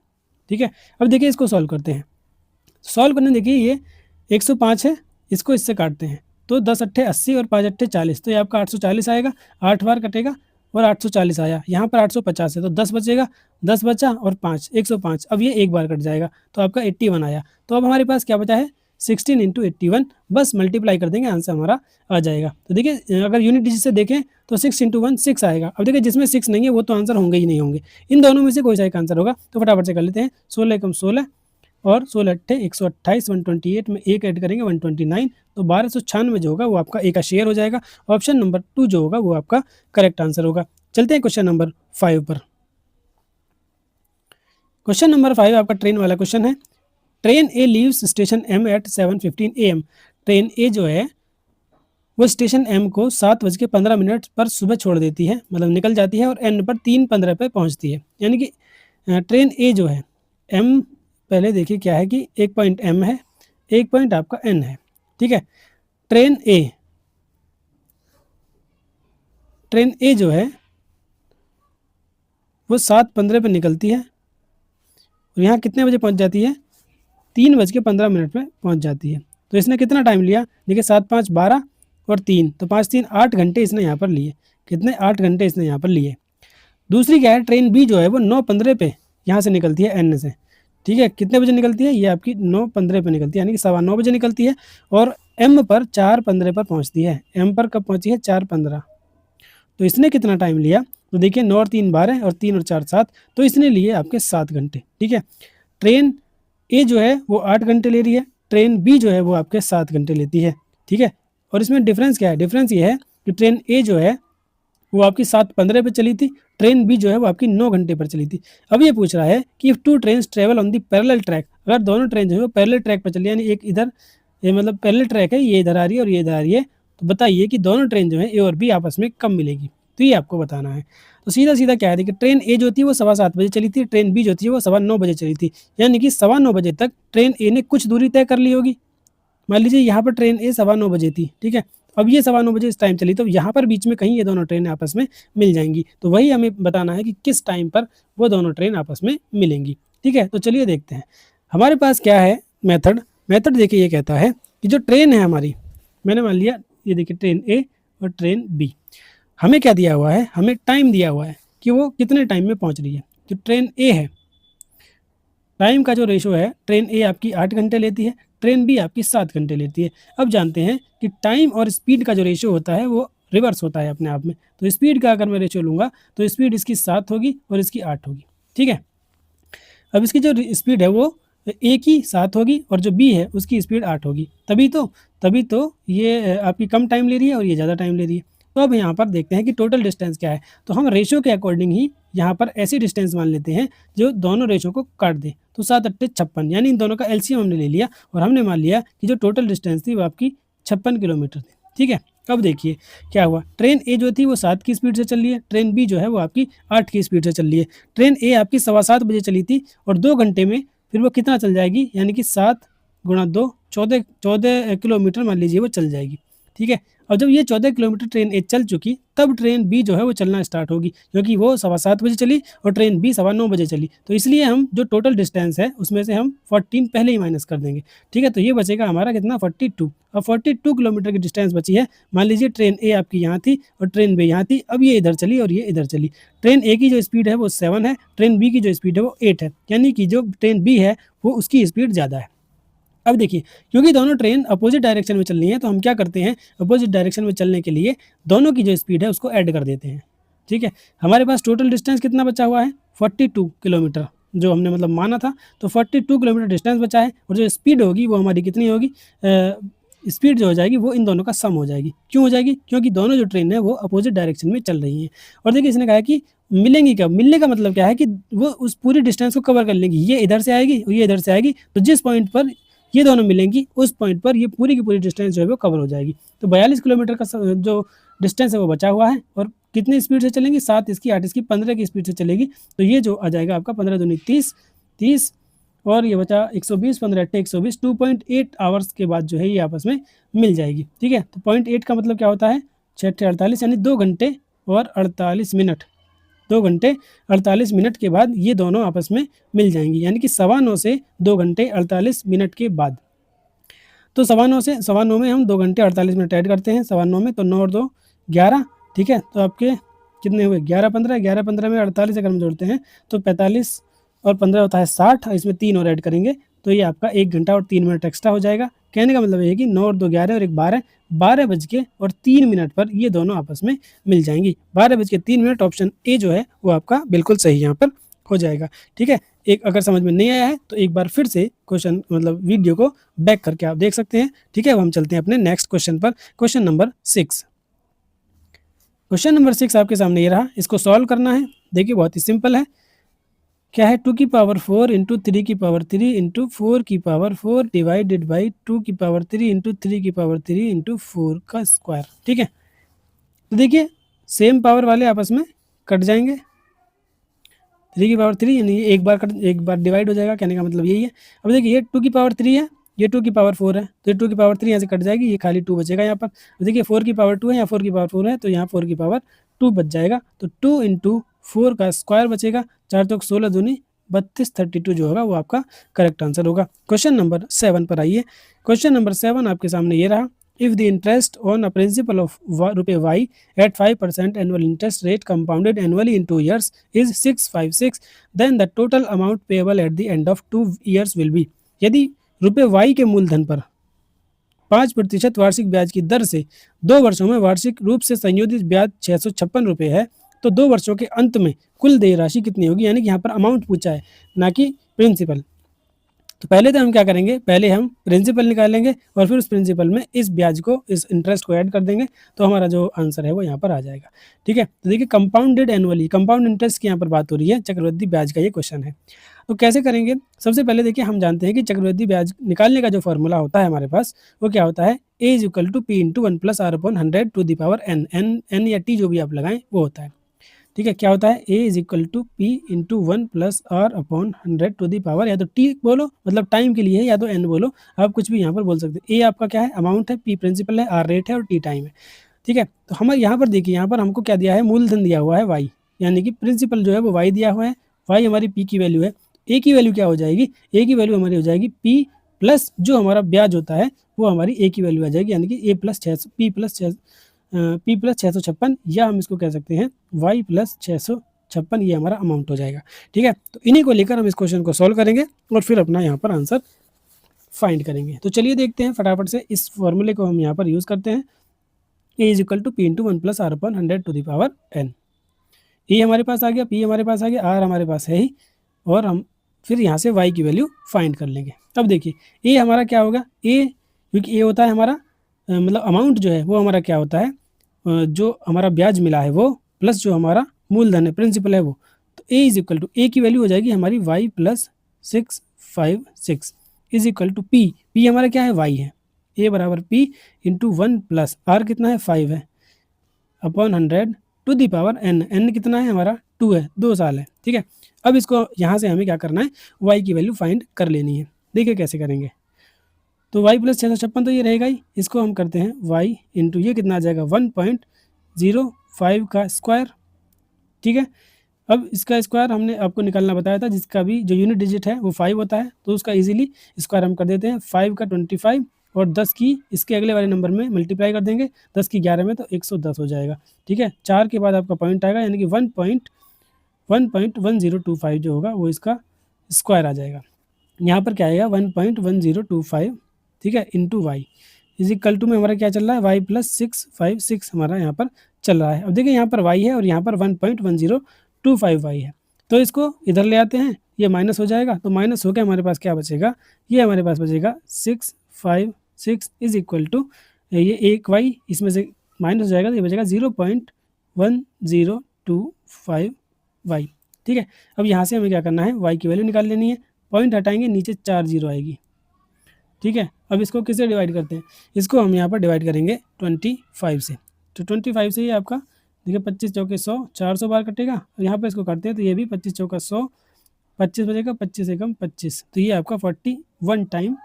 ठीक है, अब देखिए इसको सॉल्व करते हैं। सॉल्व करने देखिए ये 105 है, इसको इससे काटते हैं तो 10 अट्ठे 80 और 5 अट्ठे 40, तो ये आपका 840 आएगा। 8 बार कटेगा और 840 आया, यहाँ पर 850 है तो 10 बचेगा, 10 बचा और 5 105। अब ये एक बार कट जाएगा तो आपका 81 आया। तो अब हमारे पास क्या बचा है, 16 इंटू 81, बस मल्टीप्लाई कर देंगे आंसर हमारा आ जाएगा। तो देखिए अगर यूनिट डिजिट से देखें तो 6 इंटू 1 6 आएगा। अब देखिए जिसमें 6 नहीं है वो तो आंसर होंगे ही नहीं होंगे, इन दोनों में से कोई सा एक आंसर होगा। तो फटाफट से कर लेते हैं, 16 कम 16 और 16 अट्ठे 128, 128 में एक ऐड करेंगे 129, तो 1296 जो होगा वो आपका ए का शेयर हो जाएगा। ऑप्शन नंबर 2 जो होगा वो आपका करेक्ट आंसर होगा। चलते हैं क्वेश्चन नंबर 5 पर। क्वेश्चन नंबर 5 आपका ट्रेन वाला क्वेश्चन है। Train A leaves station M at 7:15 AM। Train A जो है वो स्टेशन एम को 7:15 पर सुबह छोड़ देती है, मतलब निकल जाती है और एन पर 3:15 पर पहुंचती है। यानी कि ट्रेन ए जो है एम, पहले देखिए क्या है कि एक पॉइंट एम है, एक पॉइंट आपका एन है। ठीक है, ट्रेन ए जो है वो 7:15 पर निकलती है और यहाँ कितने बजे पहुँच जाती है, 3:15 पे पहुँच जाती है। तो इसने कितना टाइम लिया, देखिए 7 5 12 और 3, तो 5 3 8 घंटे इसने यहाँ पर लिए। कितने, 8 घंटे इसने यहाँ पर लिए। दूसरी क्या है, ट्रेन बी जो है वो 9:15 पे यहाँ से निकलती है एन से। ठीक है, कितने बजे निकलती है, ये आपकी 9:15 पे निकलती है, यानी कि 9:15 बजे निकलती है और एम पर 4:15 पर पहुँचती है। एम पर कब पहुँची है, 4:15। तो इसने कितना टाइम लिया, तो देखिए 9 और 3 12 और 3 और 4 7, तो इसने लिए आपके 7 घंटे। ठीक है, ट्रेन ए जो है वो 8 घंटे ले रही है, ट्रेन बी जो है वो आपके 7 घंटे लेती है। ठीक है, और इसमें डिफरेंस क्या है, डिफरेंस ये है कि ट्रेन ए जो है वो आपकी 7:15 पे चली थी, ट्रेन बी जो है वो आपकी 9 घंटे पर चली थी। अब ये पूछ रहा है कि if two train travel on the parallel track, अगर दोनों ट्रेन जो है वो पैरेलल ट्रैक पर चली, यानी एक इधर ये मतलब पैरेलल ट्रैक है, ये इधर आ रही है और ये इधर आ रही है, तो बताइए कि दोनों ट्रेन जो है ए और बी आपस में कब मिलेगी। तो ये आपको बताना है। तो सीधा सीधा क्या है, देखिए ट्रेन ए जो थी वो 7:15 बजे चली थी, ट्रेन बी जो थी वो 9:15 बजे चली थी, यानी कि 9:15 बजे तक ट्रेन ए ने कुछ दूरी तय कर ली होगी। मान लीजिए यहाँ पर ट्रेन ए 9:15 बजे थी। ठीक है, अब ये 9:15 बजे इस टाइम चली, तो यहाँ पर बीच में कहीं ये दोनों ट्रेन आपस में मिल जाएंगी। तो वही हमें बताना है कि किस टाइम पर वो दोनों ट्रेन आपस में मिलेंगी। ठीक है, तो चलिए देखते हैं हमारे पास क्या है मेथड। मेथड देखिए ये कहता है कि जो ट्रेन है हमारी, मैंने मान लिया ये देखिए ट्रेन ए और ट्रेन बी, हमें क्या दिया हुआ है, हमें टाइम दिया हुआ है कि वो कितने टाइम में पहुँच रही है। जो ट्रेन ए है, टाइम का जो रेशो है, ट्रेन ए आपकी 8 घंटे लेती है, ट्रेन बी आपकी 7 घंटे लेती है। अब जानते हैं कि टाइम और स्पीड का जो रेशो होता है वो रिवर्स होता है अपने आप में। तो स्पीड का अगर मैं रेशो लूँगा तो स्पीड इसकी 7 होगी और इसकी 8 होगी। ठीक है, अब इसकी जो स्पीड है वो ए की 7 होगी और जो बी है उसकी स्पीड 8 होगी, तभी तो ये आपकी कम टाइम ले रही है और ये ज़्यादा टाइम ले रही है। तो अब यहाँ पर देखते हैं कि टोटल डिस्टेंस क्या है। तो हम रेशो के अकॉर्डिंग ही यहाँ पर ऐसी डिस्टेंस मान लेते हैं जो दोनों रेशो को काट दे। तो 7 8 56, यानी इन दोनों का एलसीएम हमने ले लिया और हमने मान लिया कि जो टोटल डिस्टेंस थी वो आपकी 56 किलोमीटर थी। ठीक है, अब देखिए क्या हुआ, ट्रेन ए जो थी वो 7 की स्पीड से चल रही है, ट्रेन बी जो है वो आपकी 8 की स्पीड से चल रही है। ट्रेन ए आपकी 7:15 बजे चली थी और 2 घंटे में फिर वो कितना चल जाएगी, यानी कि 7 गुणा 2 14 किलोमीटर मान लीजिए वो चल जाएगी। ठीक है, और जब ये 14 किलोमीटर ट्रेन ए चल चुकी तब ट्रेन बी जो है वो चलना स्टार्ट होगी, क्योंकि वो 7:15 बजे चली और ट्रेन बी 9:15 बजे चली। तो इसलिए हम जो टोटल डिस्टेंस है उसमें से हम 14 पहले ही माइनस कर देंगे। ठीक है, तो ये बचेगा हमारा कितना, 42। अब 42 किलोमीटर की डिस्टेंस बची है। मान लीजिए ट्रेन ए आपकी यहाँ थी और ट्रेन बी यहाँ थी, अब ये इधर चली और ये इधर चली। ट्रेन ए की जो स्पीड है वो 7 है, ट्रेन बी की जो स्पीड है वो 8 है, यानी कि जो ट्रेन बी है वो उसकी स्पीड ज़्यादा है। अब देखिए, क्योंकि दोनों ट्रेन अपोजिट डायरेक्शन में चल रही हैं तो हम क्या करते हैं, अपोजिट डायरेक्शन में चलने के लिए दोनों की जो स्पीड है उसको ऐड कर देते हैं। ठीक है, हमारे पास टोटल डिस्टेंस कितना बचा हुआ है, 42 किलोमीटर जो हमने मतलब माना था। तो 42 किलोमीटर डिस्टेंस बचा है और जो स्पीड होगी वो हमारी कितनी होगी, स्पीड जो हो जाएगी वो इन दोनों का सम हो जाएगी। क्यों हो जाएगी, क्योंकि दोनों जो ट्रेन है वो अपोजिट डायरेक्शन में चल रही हैं। और देखिए इसने कहा है कि मिलेंगी कब, मिलने का मतलब क्या है कि वो उस पूरी डिस्टेंस को कवर कर लेंगी, ये इधर से आएगी और ये इधर से आएगी, तो जिस पॉइंट पर ये दोनों मिलेंगी उस पॉइंट पर ये पूरी की पूरी डिस्टेंस जो है वो कवर हो जाएगी। तो 42 किलोमीटर का जो डिस्टेंस है वो बचा हुआ है और कितनी स्पीड से चलेंगी, 7 इसकी 8 इसकी 15 की स्पीड से चलेगी। तो ये जो आ जाएगा आपका 15 दूनी 30, 30 और ये बचा 120, 15 अट्ठे 120, 2.8 आवर्स के बाद जो है ये आपस में मिल जाएगी। ठीक है, तो 0.8 का मतलब क्या होता है, 6 48, यानी 2 घंटे और 48 मिनट। 2 घंटे 48 मिनट के बाद ये दोनों आपस में मिल जाएंगी, यानी कि 9:15 से 2 घंटे 48 मिनट के बाद। तो 9:15 से 9:15 में हम 2 घंटे 48 मिनट ऐड करते हैं, 9:15 में तो 9 और 2 11। ठीक है, तो आपके कितने हुए, 11 15, 11 15 में 48 अगर हम जोड़ते हैं तो 45 और 15 होता है 60, और इसमें 3 और ऐड करेंगे तो ये आपका 1 घंटा और 3 मिनट एक्स्ट्रा हो जाएगा। कहने का मतलब ये है कि 9 और 2 11 और 1 12, 12 बज के और 3 मिनट पर ये दोनों आपस में मिल जाएंगी। 12 बज के 3 मिनट, ऑप्शन ए जो है वो आपका बिल्कुल सही यहाँ पर हो जाएगा। ठीक है, एक अगर समझ में नहीं आया है तो एक बार फिर से क्वेश्चन मतलब वीडियो को बैक करके आप देख सकते हैं। ठीक है, अब हम चलते हैं अपने नेक्स्ट क्वेश्चन पर, क्वेश्चन नंबर 6। क्वेश्चन नंबर 6 आपके सामने ये रहा, इसको सॉल्व करना है। देखिए बहुत ही सिंपल है, क्या है, 2 की पावर 4 इंटू 3 की पावर 3 इंटू 4 की पावर 4 डिवाइडेड बाई 2 की पावर 3 इंटू 3 की पावर 3 इंटू 4 का स्क्वायर। ठीक है, तो देखिए सेम पावर वाले आपस में कट जाएंगे, 3 की पावर 3 यानी एक बार डिवाइड हो जाएगा, कहने का मतलब यही है। अब देखिए ये 2 की पावर 3 है, ये 2 की पावर 4 है, तो ये 2 की पावर 3 यहाँ से कट जाएगी, ये खाली 2 बचेगा यहाँ पर। देखिए 4 की पावर 2 है, यहाँ 4 की पावर 4 है, तो यहाँ 4 की पावर 2 बच जाएगा। तो 2 इंटू 4 का स्क्वायर बचेगा, 4 तो 16 दूनी 32, 32 जो होगा वो आपका करेक्ट आंसर होगा। क्वेश्चन नंबर 7 पर आइए। क्वेश्चन नंबर 7 आपके सामने ये रहा, if the interest on a principal of रुपये y at 5% annual interest rate compounded annually in 2 years is 656, then the total amount payable at the end of 2 years will be। यदि रुपये y के मूलधन पर 5% वार्षिक ब्याज की दर से 2 वर्षों में वार्षिक रूप से संयोजित ब्याज 656 रुपये है, तो 2 वर्षों के अंत में कुल देय राशि कितनी होगी, यानी कि यहाँ पर अमाउंट पूछा है ना कि प्रिंसिपल। तो पहले तो हम क्या करेंगे, पहले हम प्रिंसिपल निकालेंगे और फिर उस प्रिंसिपल में इस ब्याज को, इस इंटरेस्ट को ऐड कर देंगे, तो हमारा जो आंसर है वो यहाँ पर आ जाएगा। ठीक है, तो देखिए कंपाउंडेड एनुअली, कंपाउंड इंटरेस्ट की यहाँ पर बात हो रही है, चक्रवृद्धि ब्याज का ये क्वेश्चन है। तो कैसे करेंगे, सबसे पहले देखिए हम जानते हैं कि चक्रवृद्धि ब्याज निकालने का जो फॉर्मूला होता है हमारे पास वो क्या होता है, A is equal to P into 1 plus R upon 100 to the power N, N या टी जो भी आप लगाएं वो होता है। ठीक है, क्या होता है, A is equal to P into 1 plus R upon 100 to the power, या तो टी बोलो मतलब टाइम के लिए है, या तो एन बोलो, आप कुछ भी यहाँ पर बोल सकते हैं। ए आपका क्या है, अमाउंट है, पी प्रिंसिपल है, आर रेट है और टी टाइम है। ठीक है, तो हमारे यहाँ पर देखिए, यहाँ पर हमको क्या दिया है, मूलधन दिया हुआ है वाई, यानी कि प्रिंसिपल जो है वो वाई दिया हुआ है, वाई हमारी पी की वैल्यू है। ए की वैल्यू क्या हो जाएगी, ए की वैल्यू हमारी हो जाएगी पी प्लस जो हमारा ब्याज होता है वो हमारी ए की वैल्यू आ जाएगी, यानी कि ए प्लस 600 पी प्लस 656, या हम इसको कह सकते हैं वाई प्लस 656, ये हमारा अमाउंट हो जाएगा। ठीक है, तो इन्हीं को लेकर हम इस क्वेश्चन को सॉल्व करेंगे और फिर अपना यहाँ पर आंसर फाइंड करेंगे। तो चलिए देखते हैं फटाफट से, इस फॉर्मूले को हम यहाँ पर यूज़ करते हैं, A is equal to P into 1 plus R upon 100 to the power N. A हमारे पास आ गया, पी हमारे पास आ गया, आर हमारे पास है ही, और हम फिर यहाँ से वाई की वैल्यू फाइंड कर लेंगे। अब देखिए ए हमारा क्या होगा, ए क्योंकि ए होता है हमारा मतलब अमाउंट जो है वो हमारा क्या होता है, जो हमारा ब्याज मिला है वो प्लस जो हमारा मूलधन है प्रिंसिपल है वो। तो A is equal to, A की वैल्यू हो जाएगी हमारी Y plus 656 is equal to P, P हमारा क्या है, वाई है। ए बराबर पी इंटू 1 प्लस आर कितना है 5 है upon 100 to the power N, N कितना है हमारा 2 है, 2 साल है। ठीक है, अब इसको यहाँ से हमें क्या करना है, वाई की वैल्यू फाइंड कर लेनी है। देखिए कैसे करेंगे। तो वाई प्लस 656 तो ये रहेगा ही, इसको हम करते हैं वाई इंटू ये कितना आ जाएगा 1.05 का स्क्वायर। ठीक है, अब इसका स्क्वायर हमने आपको निकालना बताया था, जिसका भी जो यूनिट डिजिट है वो 5 होता है, तो उसका इजीली स्क्वायर हम कर देते हैं। 5 का 25 और 10 की इसके अगले वाले नंबर में मल्टीप्लाई कर देंगे, 10 की 11 में तो 110 हो जाएगा। ठीक है, 4 के बाद आपका पॉइंट आएगा, यानी कि 1.1025 जो होगा वो इसका स्क्वायर आ जाएगा। यहाँ पर क्या आएगा 1.1025, ठीक है, into Y is equal to में हमारा क्या चल रहा है वाई प्लस 656 हमारा यहाँ पर चल रहा है। अब देखिए यहाँ पर वाई है और यहाँ पर 1.1025 वाई है, तो इसको इधर ले आते हैं, ये माइनस हो जाएगा, तो माइनस हो के हमारे पास क्या बचेगा, ये हमारे पास बचेगा 656 इज इक्वल टू ये एक वाई इसमें से माइनस हो जाएगा, तो ये बचेगा 0.1025 वाई। ठीक है, अब यहाँ से हमें क्या करना है, वाई की वैल्यू निकाल लेनी है, पॉइंट हटाएंगे नीचे 4 जीरो आएगी। ठीक है, अब इसको किससे डिवाइड करते हैं, इसको हम यहाँ पर डिवाइड करेंगे 25 से, तो 25 से ये आपका देखिए 25 चौके 100, 400 बार कटेगा, और यहाँ पर इसको करते हैं तो ये भी 25 चौका 100, 25 बचेगा, 25 एकम 25, तो ये आपका 41 टाइम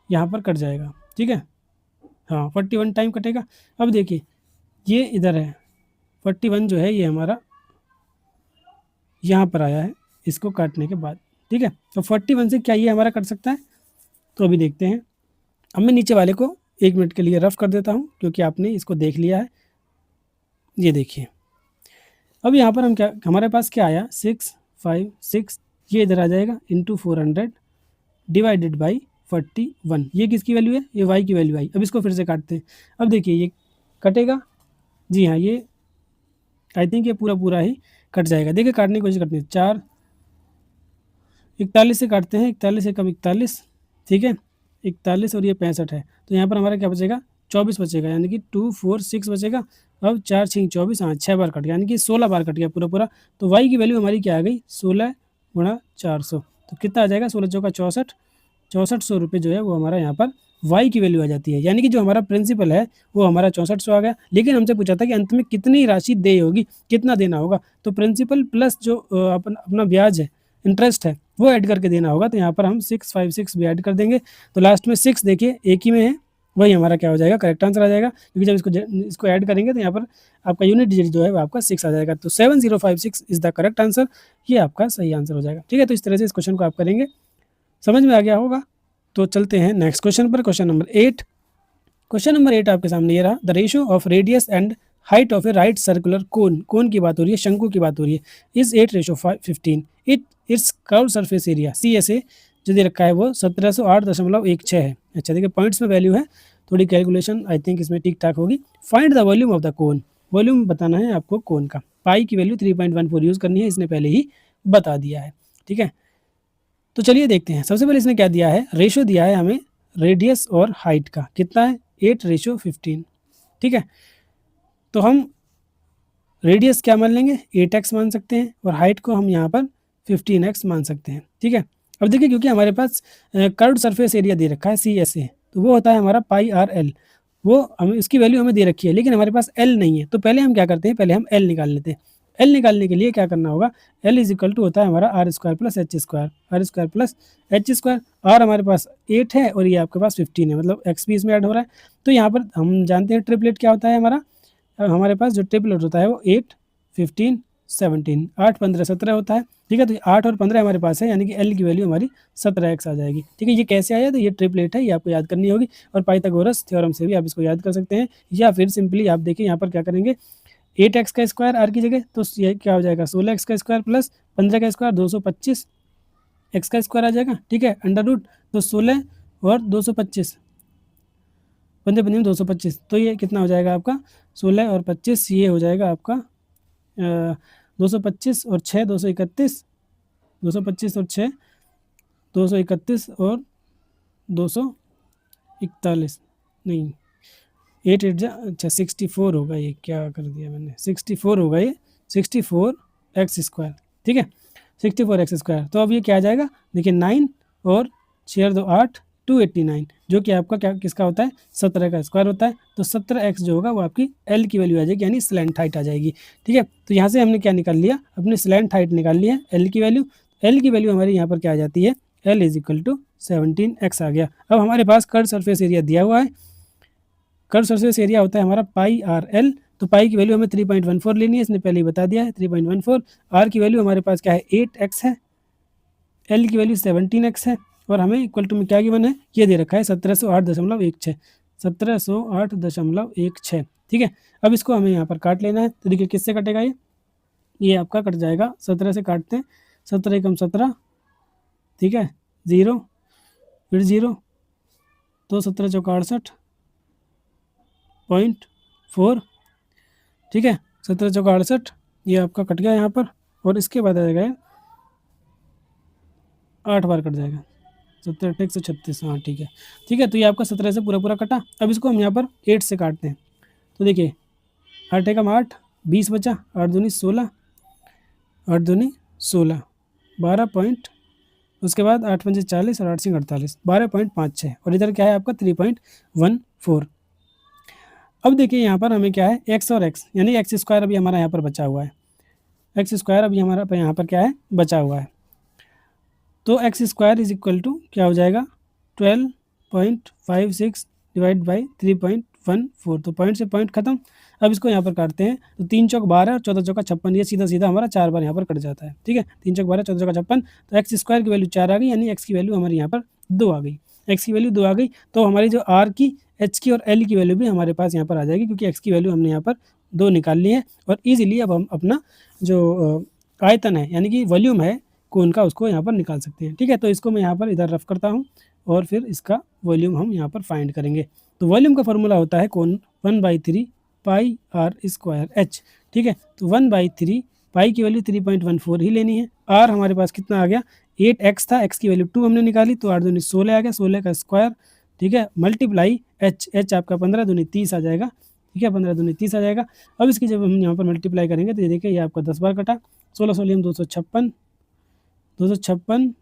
यहाँ पर कट जाएगा। ठीक है, हाँ 41 टाइम कटेगा। अब देखिए ये इधर है 41 जो है ये हमारा यहाँ पर आया है इसको काटने के बाद। ठीक है, तो 41 से क्या ये हमारा कट सकता है, तो अभी देखते हैं। अब मैं नीचे वाले को 1 मिनट के लिए रफ कर देता हूँ, क्योंकि आपने इसको देख लिया है। ये देखिए अब यहाँ पर हम क्या, हमारे पास क्या आया 656, ये इधर आ जाएगा इंटू 400 डिवाइडेड बाई 41, ये किसकी वैल्यू है, ये वाई की वैल्यू आई। अब इसको फिर से काटते हैं, अब देखिए ये कटेगा, जी हाँ ये आई थिंक ये पूरा पूरा ही कट जाएगा। देखिए काटने की कोशिश करते हैं, 4 41 से काटते हैं, 41 से कम 41, ठीक है 41 और ये 65 है, तो यहाँ पर हमारा क्या बचेगा 24 बचेगा, यानी कि 246 बचेगा। अब 4 6 24, हाँ 6 बार कट गया, यानी कि 16 बार कट गया पूरा पूरा। तो वाई की वैल्यू हमारी क्या आ गई 16 गुणा 400, तो कितना आ जाएगा 16 चौका 64, 6400 रुपये जो है वो हमारा यहाँ पर वाई की वैल्यू आ जाती है। यानी कि जो हमारा प्रिंसिपल है वो हमारा 6400 आ गया। लेकिन हमसे पूछा था कि अंत में कितनी राशि दे होगी, कितना देना होगा, तो प्रिंसिपल प्लस जो अपना ब्याज है, इंटरेस्ट है, वो ऐड करके देना होगा। तो यहाँ पर हम 656 भी ऐड कर देंगे, तो लास्ट में 6 देखिए एक ही में है, वही हमारा क्या हो जाएगा करेक्ट आंसर आ जाएगा। क्योंकि जब इसको ऐड करेंगे तो यहाँ पर आपका यूनिट डिजिट जो है वो आपका 6 आ जाएगा। तो 7056 इज द करेक्ट आंसर, ये आपका सही आंसर हो जाएगा। ठीक है, तो इस तरह से इस क्वेश्चन को आप करेंगे, समझ में आ गया होगा। तो चलते हैं नेक्स्ट क्वेश्चन पर, क्वेश्चन नंबर 8। क्वेश्चन नंबर 8 आपके सामने ये रहा, the ratio of radius and height of a right circular cone, cone की बात हो रही है, शंकु की बात हो रही है, is 8:15। It's curve surface area CSA जो दे रखा है वो 1708.16 है। अच्छा देखिए पॉइंट्स में वैल्यू है, थोड़ी कैलकुलेशन आई थिंक इसमें ठीक ठाक होगी। Find the volume of the cone, volume बताना है आपको कोन का। पाई की वैल्यू 3.14 यूज़ करनी है, इसने पहले ही बता दिया है। ठीक है, तो चलिए देखते हैं। सबसे पहले इसने क्या दिया है, रेशियो दिया है हमें रेडियस और हाइट का, कितना है 8:15। ठीक है, तो हम रेडियस क्या मान लेंगे 8x मान सकते हैं, और हाइट को हम यहाँ पर 15x मान सकते हैं। ठीक है, अब देखिए क्योंकि हमारे पास कर्व्ड सरफेस एरिया दे रखा है CSA, तो वो होता है हमारा πRL, वो हमें इसकी वैल्यू हमें दे रखी है, लेकिन हमारे पास L नहीं है। तो पहले हम क्या करते हैं, पहले हम L निकाल लेते हैं। L निकालने के लिए क्या करना होगा, L इज इक्वल टू होता है हमारा R² plus H², R² plus H²। R हमारे पास 8 है और ये आपके पास 15 है, मतलब x भी इसमें ऐड हो रहा है। तो यहाँ पर हम जानते हैं ट्रिपलेट क्या होता है हमारे पास जो ट्रिपलेट होता है वो 8 15 17, 8 15 17 होता है। ठीक है, तो 8 और 15 हमारे पास है, यानी कि L की वैल्यू हमारी 17x आ जाएगी। ठीक है, ये कैसे आया, तो ये ट्रिपलेट है, ये आपको याद करनी होगी, और पाइथागोरस थ्योरम से भी आप इसको याद कर सकते हैं। या फिर सिंपली आप देखिए यहाँ पर क्या करेंगे, 8x का स्क्वायर R की जगह, तो ये क्या हो जाएगा 16x का स्क्वायर प्लस 15 का स्क्वायर 225 x का स्क्वायर आ जाएगा। ठीक है, अंडर रूट, तो 16 और 225, 15 15 225, तो ये कितना हो जाएगा आपका 16 और 25, ये हो जाएगा आपका 225 और 6 231, 225 और 6 231 और 241, नहीं 8 8 अच्छा 64 होगा, ये क्या कर दिया मैंने, 64 होगा ये 64x²। ठीक है, 64x²। तो अब ये क्या आ जाएगा, देखिए 9 और 6 2 8 289, जो कि आपका क्या किसका होता है 17 का स्क्वायर होता है। तो 17x जो होगा वो आपकी L की वैल्यू आ जाएगी, यानी स्लैंट हाइट आ जाएगी। ठीक है, तो यहाँ से हमने क्या निकाल लिया, अपनी स्लैंट हाइट निकाल लिया, L की वैल्यू। L की वैल्यू हमारी यहाँ पर क्या आ जाती है, L = 17x आ गया। अब हमारे पास कर्व सरफेस एरिया दिया हुआ है, कर्व सरफेस एरिया होता है हमारा पाई आर एल। तो पाई की वैल्यू हमें 3.14 लेनी है, इसने पहले ही बता दिया है 3.14। आर की वैल्यू हमारे पास क्या है 8x है, एल की वैल्यू 17x है, और हमें इक्वल टू में क्या गिवन है, ये दे रखा है 1708.16, 1708.16। ठीक है, अब इसको हमें यहाँ पर काट लेना है। तो देखिए किससे कटेगा, ये आपका कट जाएगा 17 से काटते हैं, 17 एकम 17, ठीक है, 0 फिर 0, तो 17 चौका 68.4। ठीक है, 17 चौका 68, ये आपका कट गया यहाँ पर, और इसके बाद आ जाएगा 8 बार कट जाएगा, 17 8 136। हाँ ठीक है, ठीक है, तो ये आपका 17 से पूरा पूरा कटा। अब इसको हम यहाँ पर 8 से काटते हैं। तो देखिए 8 एकम 8, 20 बचा, 8 दूनी 16, 8 दूनी 16, 12 पॉइंट, उसके बाद 8 पंजे 40 और 8 सिंह 48, 12.56, और इधर क्या है आपका 3.14। अब देखिए यहाँ पर हमें क्या है x और x, यानी एक्स स्क्वायर अभी हमारा यहाँ पर बचा हुआ है, एक्स स्क्वायर अभी हमारा यहाँ पर क्या है बचा हुआ है। तो एक्स स्क्वायर = क्या हो जाएगा 12.56 डिवाइड बाई 3.14। तो पॉइंट से पॉइंट खत्म। अब इसको यहाँ पर काटते हैं, तो 3 चौक 12 और 14 चौका 56, ये सीधा सीधा हमारा 4 बार यहाँ पर कट जाता है। ठीक है, 3 चौक 12 14 चौका 56, तो एक्स स्क्वायर की वैल्यू 4 आ गई, यानी एक्स की वैल्यू हमारी यहाँ पर 2 आ गई, एक्स की वैल्यू 2 आ गई। तो हमारी जो आर की, एच की और एल की वैल्यू भी हमारे पास यहाँ पर आ जाएगी, क्योंकि एक्स की वैल्यू हमने यहाँ पर 2 निकाल ली है। और ईजिली अब हम अपना जो आयतन है, यानी कि वॉल्यूम है कोन का, उसको यहाँ पर निकाल सकते हैं। ठीक है, तो इसको मैं यहाँ पर इधर रफ करता हूँ, और फिर इसका वॉल्यूम हम यहाँ पर फाइंड करेंगे। तो वॉल्यूम का फॉर्मूला होता है कोन 1/3 पाई आर स्क्वायर एच। ठीक है, तो 1/3, पाई की वैल्यू 3.14 ही लेनी है। आर हमारे पास कितना आ गया 8x था, x की वैल्यू 2 हमने निकाली, तो 8 दूनी 16 आ गया, 16 का स्क्वायर। ठीक है, मल्टीप्लाई एच आपका 15 दूनी 30 आ जाएगा। ठीक है, 15 दूनी 30 आ जाएगा। अब इसकी जब हम यहाँ पर मल्टीप्लाई करेंगे तो ये देखिए ये आपका 10 बार कटा, 16 16 256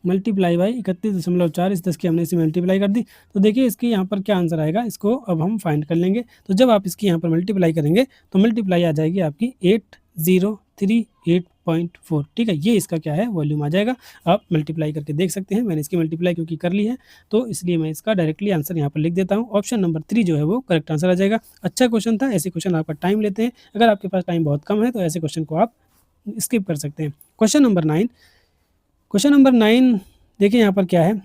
मल्टीप्लाई बाई 31.4, इस 10 की हमने इसे मल्टीप्लाई कर दी। तो देखिए इसकी यहाँ पर क्या आंसर आएगा, इसको अब हम फाइंड कर लेंगे। तो जब आप इसकी यहाँ पर मल्टीप्लाई करेंगे तो मल्टीप्लाई आ जाएगी आपकी 8038.4। ठीक है, ये इसका क्या है वॉल्यूम आ जाएगा। आप मल्टीप्लाई करके देख सकते हैं, मैंने इसकी मल्टीप्लाई क्योंकि कर ली है, तो इसलिए मैं इसका डायरेक्टली आंसर यहाँ पर लिख देता हूँ। ऑप्शन नंबर 3 जो है वो करेक्ट आंसर आ जाएगा। अच्छा क्वेश्चन था, ऐसे क्वेश्चन आपका टाइम लेते हैं, अगर आपके पास टाइम बहुत कम है तो ऐसे क्वेश्चन को आप स्किप कर सकते हैं। क्वेश्चन नंबर 9 देखिए यहाँ पर क्या है,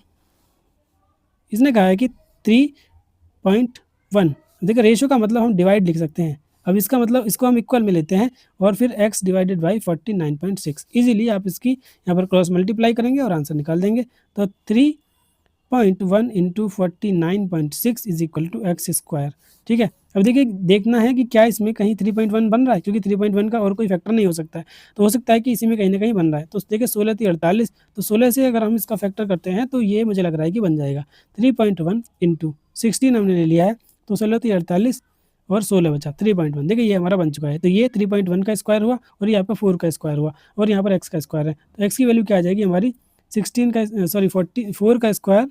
इसने कहा है कि 3.1। देखिए रेशियो का मतलब हम डिवाइड लिख सकते हैं। अब इसका मतलब इसको हम इक्वल में लेते हैं, और फिर x डिवाइडेड बाई 49.6। ईजिली आप इसकी यहाँ पर क्रॉस मल्टीप्लाई करेंगे और आंसर निकाल देंगे। तो 3.1 इंटू 49.6 = एक्स स्क्वायर। ठीक है, अब देखिए देखना है कि क्या इसमें कहीं 3.1 बन रहा है, क्योंकि 3.1 का और कोई फैक्टर नहीं हो सकता है, तो हो सकता है कि इसी में कहीं ना कहीं बन रहा है। तो देखिए 16 3 48, तो 16 से अगर हम इसका फैक्टर करते हैं तो ये मुझे लग रहा है कि बन जाएगा 3.1 इंटू 16 हमने ले लिया है, तो 16 3 48 और 16 बचा 3.1। देखिए ये हमारा बन चुका है। तो ये 3.1 का स्क्वायर हुआ, और ये आपका 4 का स्क्वायर हुआ, और यहाँ पर एक्स का स्क्वायर है। तो एक्स की वैल्यू क्या आ जाएगी हमारी 4 का स्क्वायर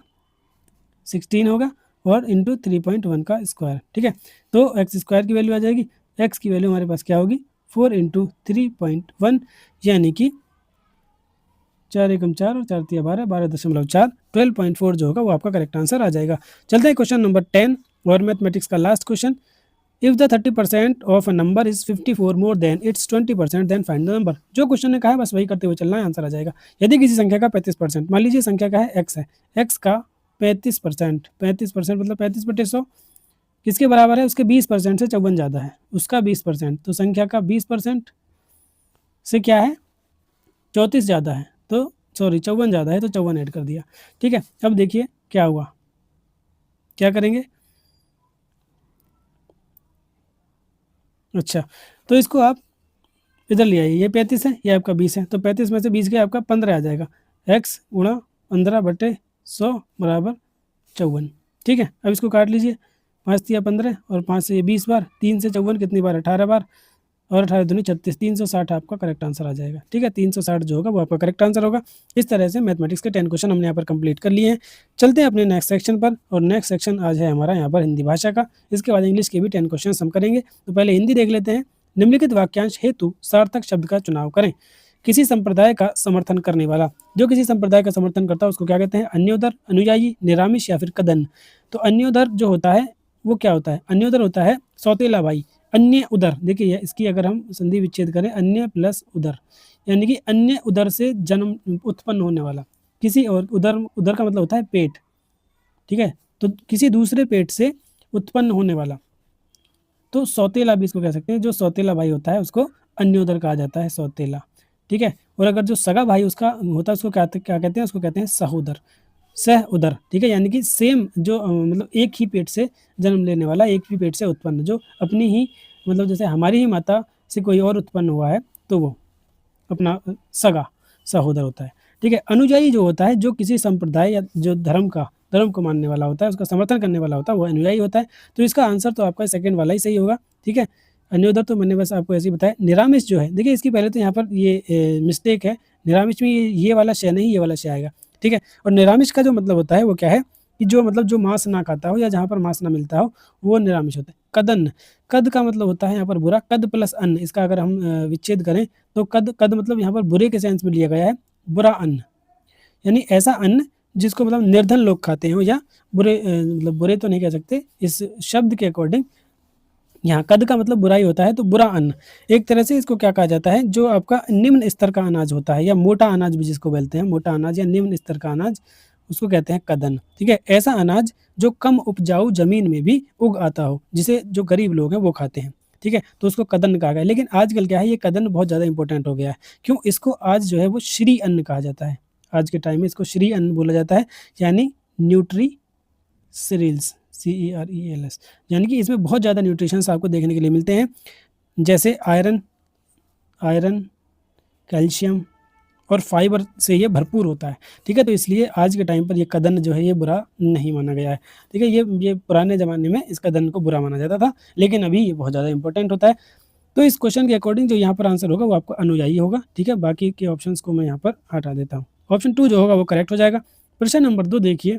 16 होगा, और इंटू 3.1 का स्क्वायर। ठीक है, तो एक्स स्क्वायर की वैल्यू आ जाएगी, एक्स की वैल्यू हमारे पास क्या होगी 4 इंटू 3.1, यानी कि 4 एकम 4 और 4 तिया 12, 12.4, 12.4 जो होगा वो आपका करेक्ट आंसर आ जाएगा। चलते हैं क्वेश्चन नंबर 10 और मैथमेटिक्स का लास्ट क्वेश्चन। इफ द 30% ऑफ a number is 54 more than its 20%, then find the number. जो क्वेश्चन ने कहा है बस वही करते हुए चलना है, आंसर आ जाएगा। यदि किसी संख्या का 35%, मान लीजिए संख्या का है एक्स है, एक्स का 35%, 35% मतलब 35/100 किसके बराबर है, उसके 20% से 54 ज़्यादा है, उसका 20%, तो संख्या का 20% से क्या है 34 ज़्यादा है, तो सॉरी 54 ज़्यादा है, तो 54 ऐड कर दिया। ठीक है, अब देखिए क्या हुआ, क्या करेंगे। अच्छा, तो इसको आप इधर ले आइए, ये 35 है, ये आपका 20 है, तो 35 में से 20 गया आपका 15 आ जाएगा, x गुणा 15/100 बराबर 54। ठीक है, अब इसको काट लीजिए, 5 तिया 15 और 5 से ये 20 बार, 3 से 54 कितनी बार 18 बार, और 18 दूनी 36, 360 आपका करेक्ट आंसर आ जाएगा। ठीक है, 360 जो होगा वो आपका करेक्ट आंसर होगा। इस तरह से मैथमेटिक्स के 10 क्वेश्चन हमने यहाँ पर कंप्लीट कर लिए हैं। चलते हैं अपने नेक्स्ट सेक्शन पर, और नेक्स्ट सेक्शन आज है हमारा यहाँ पर हिंदी भाषा का। इसके बाद इंग्लिश के भी 10 क्वेश्चन हम करेंगे। तो पहले हिंदी देख लेते हैं। निम्नलिखित वाक्यांश हेतु सार्थक शब्द का चुनाव करें। किसी संप्रदाय का समर्थन करने वाला, जो किसी संप्रदाय का समर्थन करता है उसको क्या कहते हैं? अन्योदर, अनुयायी, निरामिष या फिर कदन। तो अन्योदर जो होता है वो क्या होता है? अन्योदर होता है सौतेला भाई। अन्य उदर, देखिए इसकी अगर हम संधि विच्छेद करें, अन्य प्लस उदर, यानी कि अन्य उदर से जन्म उत्पन्न होने वाला। किसी और उदर, उदर का मतलब होता है पेट। ठीक है, तो किसी दूसरे पेट से उत्पन्न होने वाला, तो सौतेला भी इसको कह सकते हैं। जो सौतेला भाई होता है उसको अन्योदर कहा जाता है, सौतेला। ठीक है, और अगर जो सगा भाई उसका होता है उसको क्या कहते हैं? उसको कहते हैं सहोदर, सह उदर। ठीक है, यानी कि सेम जो मतलब एक ही पेट से जन्म लेने वाला, एक ही पेट से उत्पन्न, जो अपनी ही मतलब जैसे हमारी ही माता से कोई और उत्पन्न हुआ है तो वो अपना सगा सहोदर होता है। ठीक है, अनुयायी जो होता है, जो किसी संप्रदाय या जो धर्म को मानने वाला होता है, उसका समर्थन करने वाला होता है, वो अनुयायी होता है। तो इसका आंसर तो आपका सेकंड वाला ही सही होगा। ठीक है, अन्योदर तो मैंने बस आपको ऐसे ही बताया। निरामिष जो है, देखिए इसकी पहले तो यहाँ पर ये मिस्टेक है। निरामिष में ये वाला शय नहीं, ये वाला शय आएगा। ठीक है, और निरामिष का जो मतलब होता है वो क्या है कि जो मतलब जो मांस ना खाता हो या जहाँ पर मांस ना मिलता हो वो निरामिष होता है। कदन, कद का मतलब होता है यहाँ पर बुरा। कद प्लस अन्न, इसका अगर हम विच्छेद करें तो कद मतलब यहाँ पर बुरे के सेंस में लिया गया है, बुरा अन्न, यानी ऐसा अन्न जिसको मतलब निर्धन लोग खाते हो, या बुरे मतलब बुरे तो नहीं कह सकते इस शब्द के अकॉर्डिंग। यहाँ कद का मतलब बुराई होता है, तो बुरा अन्न। एक तरह से इसको क्या कहा जाता है? जो आपका निम्न स्तर का अनाज होता है, या मोटा अनाज भी जिसको बोलते हैं, मोटा अनाज या निम्न स्तर का अनाज, उसको कहते हैं कदन। ठीक है, ऐसा अनाज जो कम उपजाऊ जमीन में भी उग आता हो, जिसे जो गरीब लोग हैं वो खाते हैं। ठीक है, तो उसको कदन कहा गया। लेकिन आजकल क्या है, ये कदन बहुत ज़्यादा इंपॉर्टेंट हो गया है। क्यों? इसको आज जो है वो श्री अन्न कहा जाता है। आज के टाइम में इसको श्री अन्न बोला जाता है, यानी न्यूट्री सीरियल्स, CERELS, यानी कि इसमें बहुत ज़्यादा न्यूट्रिशंस आपको देखने के लिए मिलते हैं, जैसे आयरन, कैल्शियम और फाइबर से ये भरपूर होता है। ठीक है, तो इसलिए आज के टाइम पर ये कदन जो है ये बुरा नहीं माना गया है। ठीक है, ये पुराने ज़माने में इस कदन को बुरा माना जाता था, लेकिन अभी ये बहुत ज़्यादा इंपॉर्टेंट होता है। तो इस क्वेश्चन के अकॉर्डिंग जो यहाँ पर आंसर होगा वो आपको अनुयायी होगा। ठीक है, बाकी के ऑप्शंस को मैं यहाँ पर हटा देता हूँ। ऑप्शन 2 जो होगा वो करेक्ट हो जाएगा। प्रश्न नंबर 2 देखिए,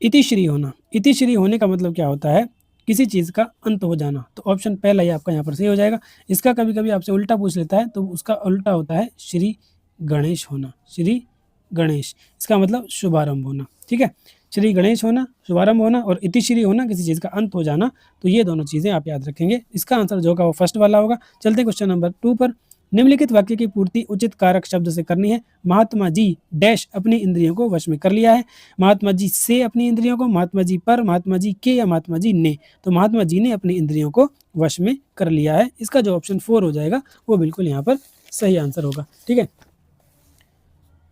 इतिश्री होना। इतिश्री होने का मतलब क्या होता है? किसी चीज़ का अंत हो जाना। तो ऑप्शन पहला ही आपका यहाँ पर सही हो जाएगा। इसका कभी कभी आपसे उल्टा पूछ लेता है, तो उसका उल्टा होता है श्री गणेश होना। श्री गणेश, इसका मतलब शुभारंभ होना। ठीक है, श्री गणेश होना, शुभारंभ होना, और इतिश्री होना, किसी चीज़ का अंत हो जाना। तो ये दोनों चीज़ें आप याद रखेंगे। इसका आंसर जो होगा वो फर्स्ट वाला होगा। चलते हैं क्वेश्चन नंबर 2 पर। निम्नलिखित वाक्य की पूर्ति उचित कारक शब्द से करनी है। महात्मा जी डैश अपनी इंद्रियों को वश में कर लिया है। महात्मा जी से अपनी इंद्रियों को, महात्मा जी पर, महात्मा जी के, या महात्मा जी ने। तो महात्मा जी ने अपनी इंद्रियों को वश में कर लिया है। इसका जो ऑप्शन 4 हो जाएगा वो बिल्कुल यहाँ पर सही आंसर होगा। ठीक है,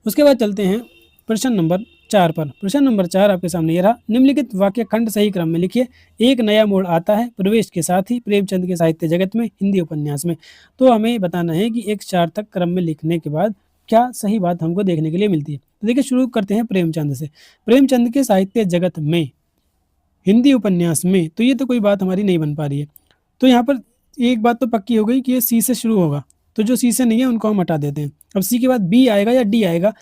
उसके बाद चलते हैं प्रश्न नंबर 4 पर। प्रश्न नंबर 4 आपके सामने ये रहा। निम्नलिखित वाक्य खंड सही क्रम में लिखिए। एक नया मोड़ आता है प्रवेश के साथ ही प्रेमचंद के साहित्य जगत में, हिंदी उपन्यास में। तो हमें बताना है कि एक सार्थक क्रम में लिखने के बाद क्या सही बात हमको देखने के लिए मिलती है। तो देखिए, शुरू करते हैं प्रेमचंद से। प्रेमचंद के साहित्य जगत में, हिंदी उपन्यास में, तो ये तो कोई बात हमारी नहीं बन पा रही है। तो यहाँ पर एक बात तो पक्की हो गई कि ये सी से शुरू होगा, तो जो सी से नहीं है उनको हम हटा देते हैं। अब सी के बाद बी आएगा या डी आएगा,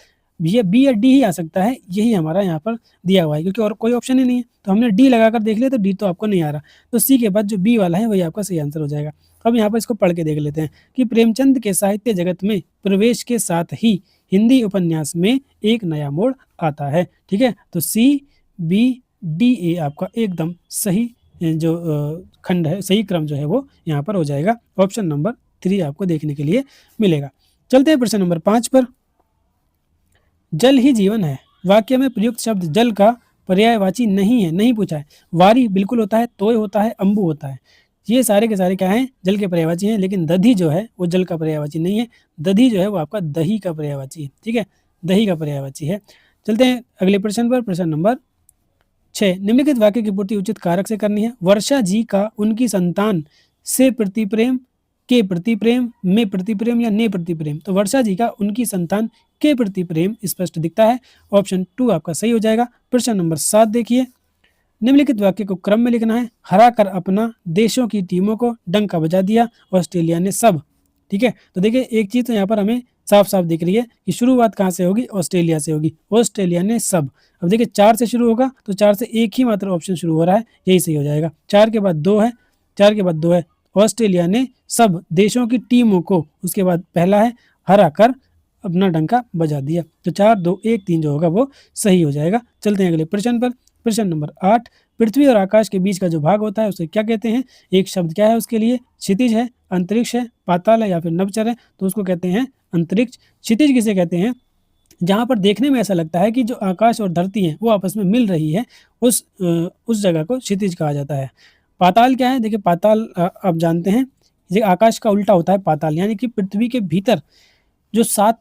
ये बी या डी ही आ सकता है, यही हमारा यहाँ पर दिया हुआ है, क्योंकि और कोई ऑप्शन ही नहीं है। तो हमने डी लगाकर देख लिया, तो डी तो आपको नहीं आ रहा, तो सी के बाद जो बी वाला है वही आपका सही आंसर हो जाएगा। अब यहाँ पर इसको पढ़ के देख लेते हैं कि प्रेमचंद के साहित्य जगत में प्रवेश के साथ ही हिंदी उपन्यास में एक नया मोड़ आता है। ठीक है, तो सी बी डी ए आपका एकदम सही जो खंड है, सही क्रम जो है वो यहाँ पर हो जाएगा। ऑप्शन नंबर 3 आपको देखने के लिए मिलेगा। चलते हैं प्रश्न नंबर 5 पर। जल ही जीवन है वाक्य में प्रयुक्त शब्द जल का पर्यायवाची नहीं है, नहीं पूछा है। वारी बिल्कुल होता है, तोय होता है, अंबु होता है, ये सारे के सारे क्या हैं? जल के पर्यायवाची हैं। लेकिन दधी जो है वो जल का पर्यायवाची नहीं है। दधी जो है वो आपका दही का पर्यायवाची है। ठीक है, दही का पर्यायवाची है। चलते हैं अगले प्रश्न पर। प्रश्न नंबर 6, निम्नलिखित वाक्य की पूर्ति उचित कारक से करनी है। वर्षा जी का उनकी संतान से प्रति प्रेम, के प्रति प्रेम, में प्रति प्रेम, या ने प्रति प्रेम। तो वर्षा जी का उनकी संतान के प्रति प्रेम स्पष्ट दिखता है। ऑप्शन 2 आपका सही हो जाएगा। प्रश्न नंबर 7 देखिए। निम्नलिखित वाक्य को क्रम में लिखना है। हरा कर अपना देशों की टीमों को डंका बजा दिया ऑस्ट्रेलिया ने सब। ठीक है, तो देखिए एक चीज़ तो यहाँ पर हमें साफ साफ दिख रही है कि शुरुआत कहाँ से होगी, ऑस्ट्रेलिया से होगी। ऑस्ट्रेलिया ने सब, अब देखिए 4 से शुरू होगा तो 4 से एक ही मात्र ऑप्शन शुरू हो रहा है, यही सही हो जाएगा। 4 के बाद 2 है, 4 के बाद 2 है, ऑस्ट्रेलिया ने सब देशों की टीमों को, उसके बाद पहला है हरा कर अपना डंका बजा दिया। तो 4 2 1 3 जो होगा वो सही हो जाएगा। चलते हैं अगले प्रश्न पर। प्रश्न नंबर 8, पृथ्वी और आकाश के बीच का जो भाग होता है उसे क्या कहते हैं? एक शब्द क्या है उसके लिए? क्षितिज है, अंतरिक्ष है, पाताल है या फिर नभचर है? तो उसको कहते हैं अंतरिक्ष। क्षितिज किसे कहते हैं? जहाँ पर देखने में ऐसा लगता है कि जो आकाश और धरती है वो आपस में मिल रही है, उस जगह को क्षितिज कहा जाता है। पाताल क्या है? देखिए पाताल आप जानते हैं, ये आकाश का उल्टा होता है पाताल, यानी कि पृथ्वी के भीतर जो 7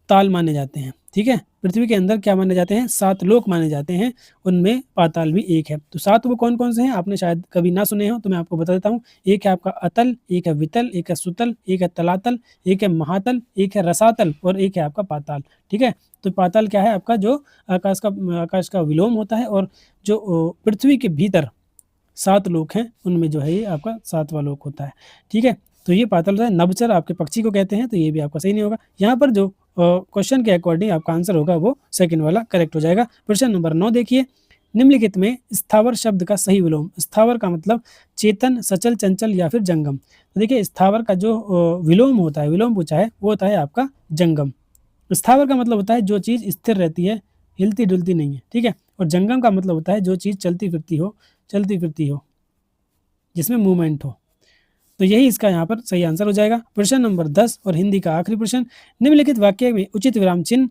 ताल माने जाते हैं। ठीक है, पृथ्वी के अंदर क्या माने जाते हैं? 7 लोक माने जाते हैं, उनमें पाताल भी एक है। तो 7 वो कौन कौन से हैं आपने शायद कभी ना सुने हो, तो मैं आपको बता देता हूँ। एक है आपका अतल, एक है वितल, एक है सुतल, एक है तलातल, एक है महातल, एक है रसातल और एक है आपका पाताल। ठीक है, तो पाताल क्या है? आपका जो आकाश का विलोम होता है, और जो पृथ्वी के भीतर 7 लोक हैं उनमें जो है ये आपका 7वां लोक होता है। ठीक है, तो ये पाताल होता है। नभचर आपके पक्षी को कहते हैं, तो ये भी आपका सही नहीं होगा। यहाँ पर जो क्वेश्चन के अकॉर्डिंग आपका आंसर होगा वो सेकंड वाला करेक्ट हो जाएगा। प्रश्न नंबर 9 देखिए, निम्नलिखित में स्थावर शब्द का सही विलोम। स्थावर का मतलब चेतन, सचल, चंचल या फिर जंगम। तो देखिए स्थावर का जो विलोम होता है, विलोम पूछा है, वो होता है आपका जंगम। स्थावर का मतलब होता है जो चीज़ स्थिर रहती है, हिलती डुलती नहीं है। ठीक है, और जंगम का मतलब होता है जो चीज़ चलती फिरती हो, जिसमें मूवमेंट हो। तो यही इसका यहाँ पर सही आंसर हो जाएगा। प्रश्न नंबर 10 और हिंदी का आखिरी प्रश्न, निम्नलिखित वाक्य में उचित विराम चिन्ह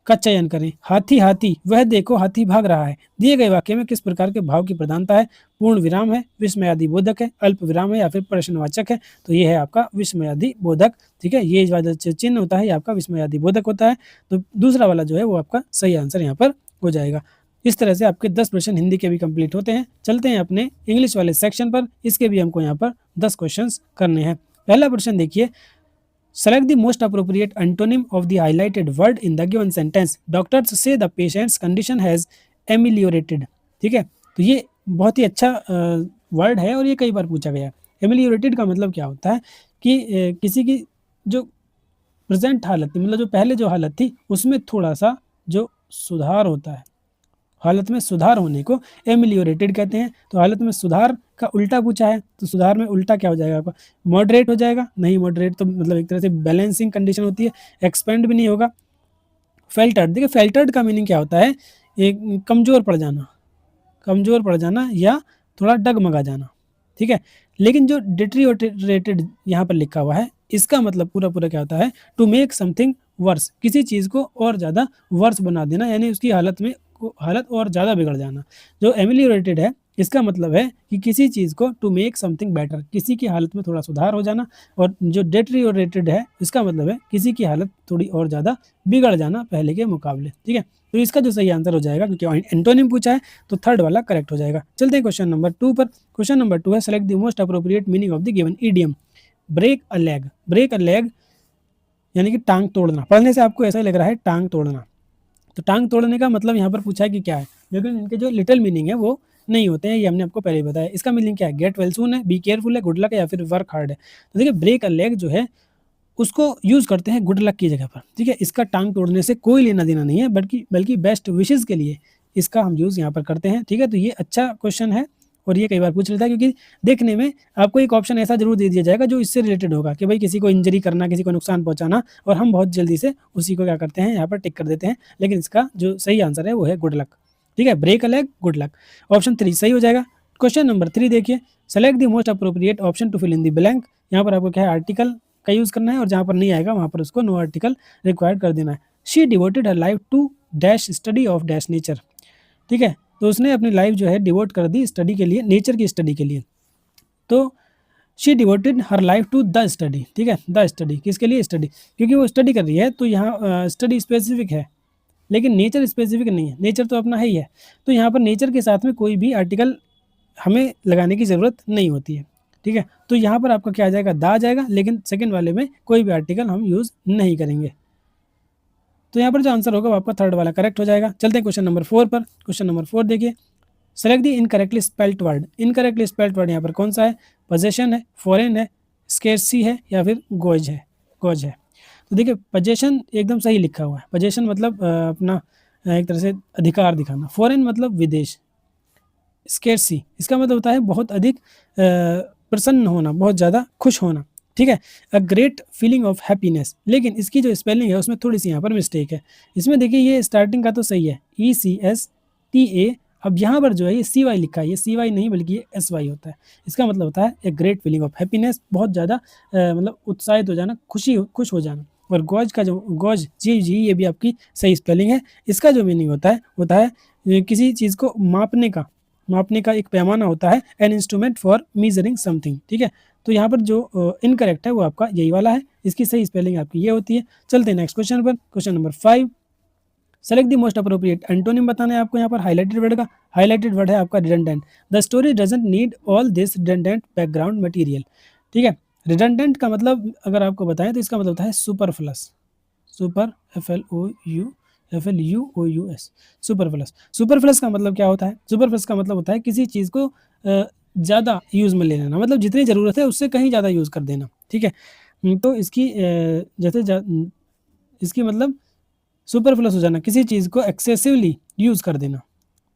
का चयन करें। हाथी हाथी वह देखो हाथी भाग रहा है, दिए गए वाक्य में किस प्रकार के भाव की प्रधानता है? पूर्ण विराम है, विस्मयादि बोधक है, अल्प विराम है या फिर प्रश्नवाचक है? तो ये है आपका विस्मयादि बोधक। ठीक है, ये वाला जो चिन्ह होता है ये आपका विस्मयादि बोधक होता है। तो दूसरा वाला जो है वो आपका सही आंसर यहाँ पर हो जाएगा। इस तरह से आपके 10 प्रश्न हिंदी के भी कंप्लीट होते हैं। चलते हैं अपने इंग्लिश वाले सेक्शन पर, इसके भी हमको यहाँ पर 10 क्वेश्चंस करने हैं। पहला प्रश्न देखिए, select the most appropriate antonym of the highlighted word in the given sentence. Doctors से द पेशेंट्स कंडीशन हैज एमिलियोरेटेड। ठीक है, तो ये बहुत ही अच्छा वर्ड है और ये कई बार पूछा गया। एमिलियोरेटेड का मतलब क्या होता है कि किसी की जो प्रेजेंट हालत थी, मतलब जो पहले जो हालत थी उसमें थोड़ा सा जो सुधार होता है, हालत में सुधार होने को एमिलियोरेटेड कहते हैं। तो हालत में सुधार का उल्टा पूछा है, तो सुधार में उल्टा क्या हो जाएगा आपका? मॉडरेट हो जाएगा? नहीं, मॉडरेट तो मतलब एक तरह से बैलेंसिंग कंडीशन होती है, एक्सपेंड भी नहीं होगा। फेल्टर्ड, देखिए फेल्टर्ड का मीनिंग क्या होता है? एक कमज़ोर पड़ जाना या थोड़ा डगमगा जाना। ठीक है, लेकिन जो डिटेरियोरेटेड यहाँ पर लिखा हुआ है, इसका मतलब पूरा क्या होता है? टू मेक समथिंग वर्स, किसी चीज़ को और ज़्यादा वर्स बना देना, यानी उसकी हालत और ज़्यादा बिगड़ जाना। जो एमिलियोरेटेड है इसका मतलब है कि किसी चीज़ को टू मेक समथिंग बेटर, किसी की हालत में थोड़ा सुधार हो जाना। और जो डिटेरियोरेटेड है इसका मतलब है किसी की हालत थोड़ी और ज़्यादा बिगड़ जाना पहले के मुकाबले। ठीक है, तो इसका जो सही आंसर हो जाएगा, क्योंकि एंटोनिम पूछा है तो थर्ड वाला करेक्ट हो जाएगा। चलते हैं क्वेश्चन नंबर 2 पर। क्वेश्चन नंबर 2 है, select the most appropriate meaning of the given idiom. Break a leg, break a leg यानी कि टांग तोड़ना। पढ़ने से आपको ऐसा ही लग रहा है टांग तोड़ना, तो टांग तोड़ने का मतलब यहाँ पर पूछा है कि क्या है, लेकिन इनके जो लिटिल मीनिंग है वो नहीं होते हैं, ये हमने आपको पहले ही बताया। इसका मीनिंग क्या है? गेट वेल सून है, बी केयरफुल है, गुड लक है या फिर वर्क हार्ड है। तो देखिए ब्रेक अ लेग जो है उसको यूज़ करते हैं गुड लक की जगह पर। ठीक है, इसका टांग तोड़ने से कोई लेना देना नहीं है, बल्कि बेस्ट विशेज़ के लिए इसका हम यूज़ यहाँ पर करते हैं। ठीक है, तो ये अच्छा क्वेश्चन है और ये कई बार पूछ लेता है, क्योंकि देखने में आपको एक ऑप्शन ऐसा जरूर दे दिया जाएगा जो इससे रिलेटेड होगा कि भाई किसी को इंजरी करना, किसी को नुकसान पहुंचाना, और हम बहुत जल्दी से उसी को क्या करते हैं यहाँ पर टिक कर देते हैं। लेकिन इसका जो सही आंसर है वो है गुड लक। ठीक है, break a leg, good luck, option 3 सही हो जाएगा। क्वेश्चन नंबर 3 देखिए, select the most appropriate option to fill in the blank. यहाँ पर आपको क्या है? आर्टिकल का यूज़ करना है, और जहाँ पर नहीं आएगा वहाँ पर उसको नो आर्टिकल रिक्वायर्ड कर देना है। She devoted her life to dash study of dash nature. ठीक है, तो उसने अपनी लाइफ जो है डिवोट कर दी स्टडी के लिए, नेचर की स्टडी के लिए। तो she devoted her life to the study. ठीक है, द स्टडी किसके लिए? स्टडी, क्योंकि वो स्टडी कर रही है, तो यहाँ स्टडी स्पेसिफिक है लेकिन नेचर स्पेसिफिक नहीं है, नेचर तो अपना है ही है। तो यहाँ पर नेचर के साथ में कोई भी आर्टिकल हमें लगाने की ज़रूरत नहीं होती है। ठीक है, तो यहाँ पर आपका क्या आ जाएगा? द आ जाएगा, लेकिन सेकंड वाले में कोई भी आर्टिकल हम यूज़ नहीं करेंगे। तो यहाँ पर जो आंसर होगा वो आपका थर्ड वाला करेक्ट हो जाएगा। चलते हैं क्वेश्चन नंबर 4 पर। क्वेश्चन नंबर 4 देखिए, select the incorrectly spelt word. Incorrectly spelt word यहाँ पर कौन सा है? पोजेशन है, फॉरेन है, स्केर्सी है या फिर गोज है? गोज है। तो देखिए पोजेशन एकदम सही लिखा हुआ है। पोजेशन मतलब अपना एक तरह से अधिकार दिखाना। फॉरेन मतलब विदेश। स्केर्सी इसका मतलब होता है बहुत अधिक प्रसन्न होना, बहुत ज़्यादा खुश होना। ठीक है। A great feeling of happiness, लेकिन इसकी जो स्पेलिंग है उसमें थोड़ी सी यहाँ पर मिस्टेक है। इसमें देखिए ये स्टार्टिंग का तो सही है, ECSTA। अब यहाँ पर जो है ये CY लिखा है, ये CY नहीं बल्कि ये SY होता है। इसका मतलब होता है a great feeling of happiness, बहुत ज़्यादा मतलब उत्साहित हो जाना, खुश हो जाना। और गोज का जो गोज जी ये भी आपकी सही स्पेलिंग है। इसका जो मीनिंग होता है किसी चीज़ को मापने का एक पैमाना होता है, an instrument for measuring something. ठीक है। तो यहाँ पर जो इनकरेक्ट है वो आपका यही वाला है, इसकी सही स्पेलिंग आपकी ये होती है। चलते हैं नेक्स्ट क्वेश्चन पर। Question number 5, select the most appropriate antonym बताना है आपको यहाँ पर हाईलाइटेड वर्ड का। हाईलाइटेड वर्ड है आपका redundant. The story doesn't need all this redundant background material. ठीक है। रिडंडेंट का मतलब अगर आपको बताएं तो इसका मतलब होता है सुपरफ्लस। Super FLUOUS, सुपरफ्लस। सुपरफ्लस का मतलब क्या होता है? सुपरफ्लस का मतलब होता है किसी चीज़ को ज़्यादा यूज़ में ले लेना, मतलब जितनी ज़रूरत है उससे कहीं ज़्यादा यूज़ कर देना। ठीक है। तो इसकी इसकी मतलब सुपरफ्लस हो जाना, किसी चीज़ को एक्सेसिवली यूज़ कर देना।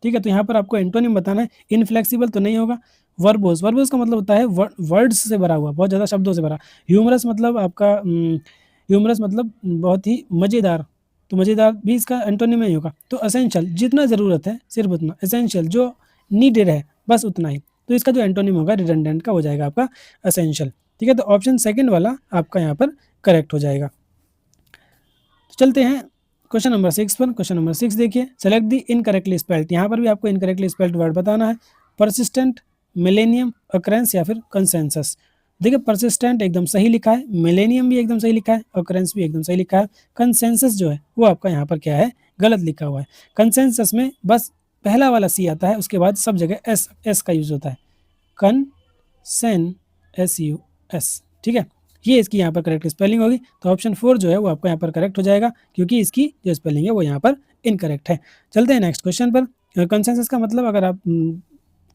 ठीक है। तो यहाँ पर आपको एंटोनिम बताना है। इनफ्लेक्सिबल तो नहीं होगा। वर्बोस, वर्बोस का मतलब होता है वर्ड्स से भरा हुआ, बहुत ज़्यादा शब्दों से भरा। ह्यूमरस मतलब आपका ह्यूमरस मतलब बहुत ही मज़ेदार, तो मज़ेदार भी इसका एंटोनिम ही होगा। तो एसेंशियल, जितना ज़रूरत है सिर्फ उतना। एसेंशियल जो नीडेड है बस उतना ही। तो इसका जो एंटोनिम होगा रिडंडेंट का हो जाएगा आपका एसेंशियल। ठीक है। तो ऑप्शन सेकंड वाला आपका यहाँ पर करेक्ट हो जाएगा। तो चलते हैं क्वेश्चन नंबर 6 पर। क्वेश्चन नंबर 6 देखिए, सेलेक्ट दी इनकरेक्टली स्पेल्ड। यहाँ पर भी आपको इनकरेक्टली स्पेल्ड वर्ड बताना है। परसिस्टेंट, मिलेनियम, अक्रेंस या फिर कंसेंसस। देखिए परसिस्टेंट एकदम सही लिखा है, मिलेनियम भी एकदम सही लिखा है, अक्रेंस भी एकदम सही लिखा है। कंसेंसस जो है वो आपका यहाँ पर क्या है? गलत लिखा हुआ है। कंसेंसस में बस पहला वाला C आता है, उसके बाद सब जगह S का यूज होता है। SUS। ठीक है। ये इसकी यहाँ पर करेक्ट स्पेलिंग होगी। तो ऑप्शन 4 जो है वो आपको यहाँ पर करेक्ट हो जाएगा, क्योंकि इसकी जो स्पेलिंग है वो यहाँ पर इनकरेक्ट है। चलते हैं नेक्स्ट क्वेश्चन पर। कंसेंसस का मतलब अगर आप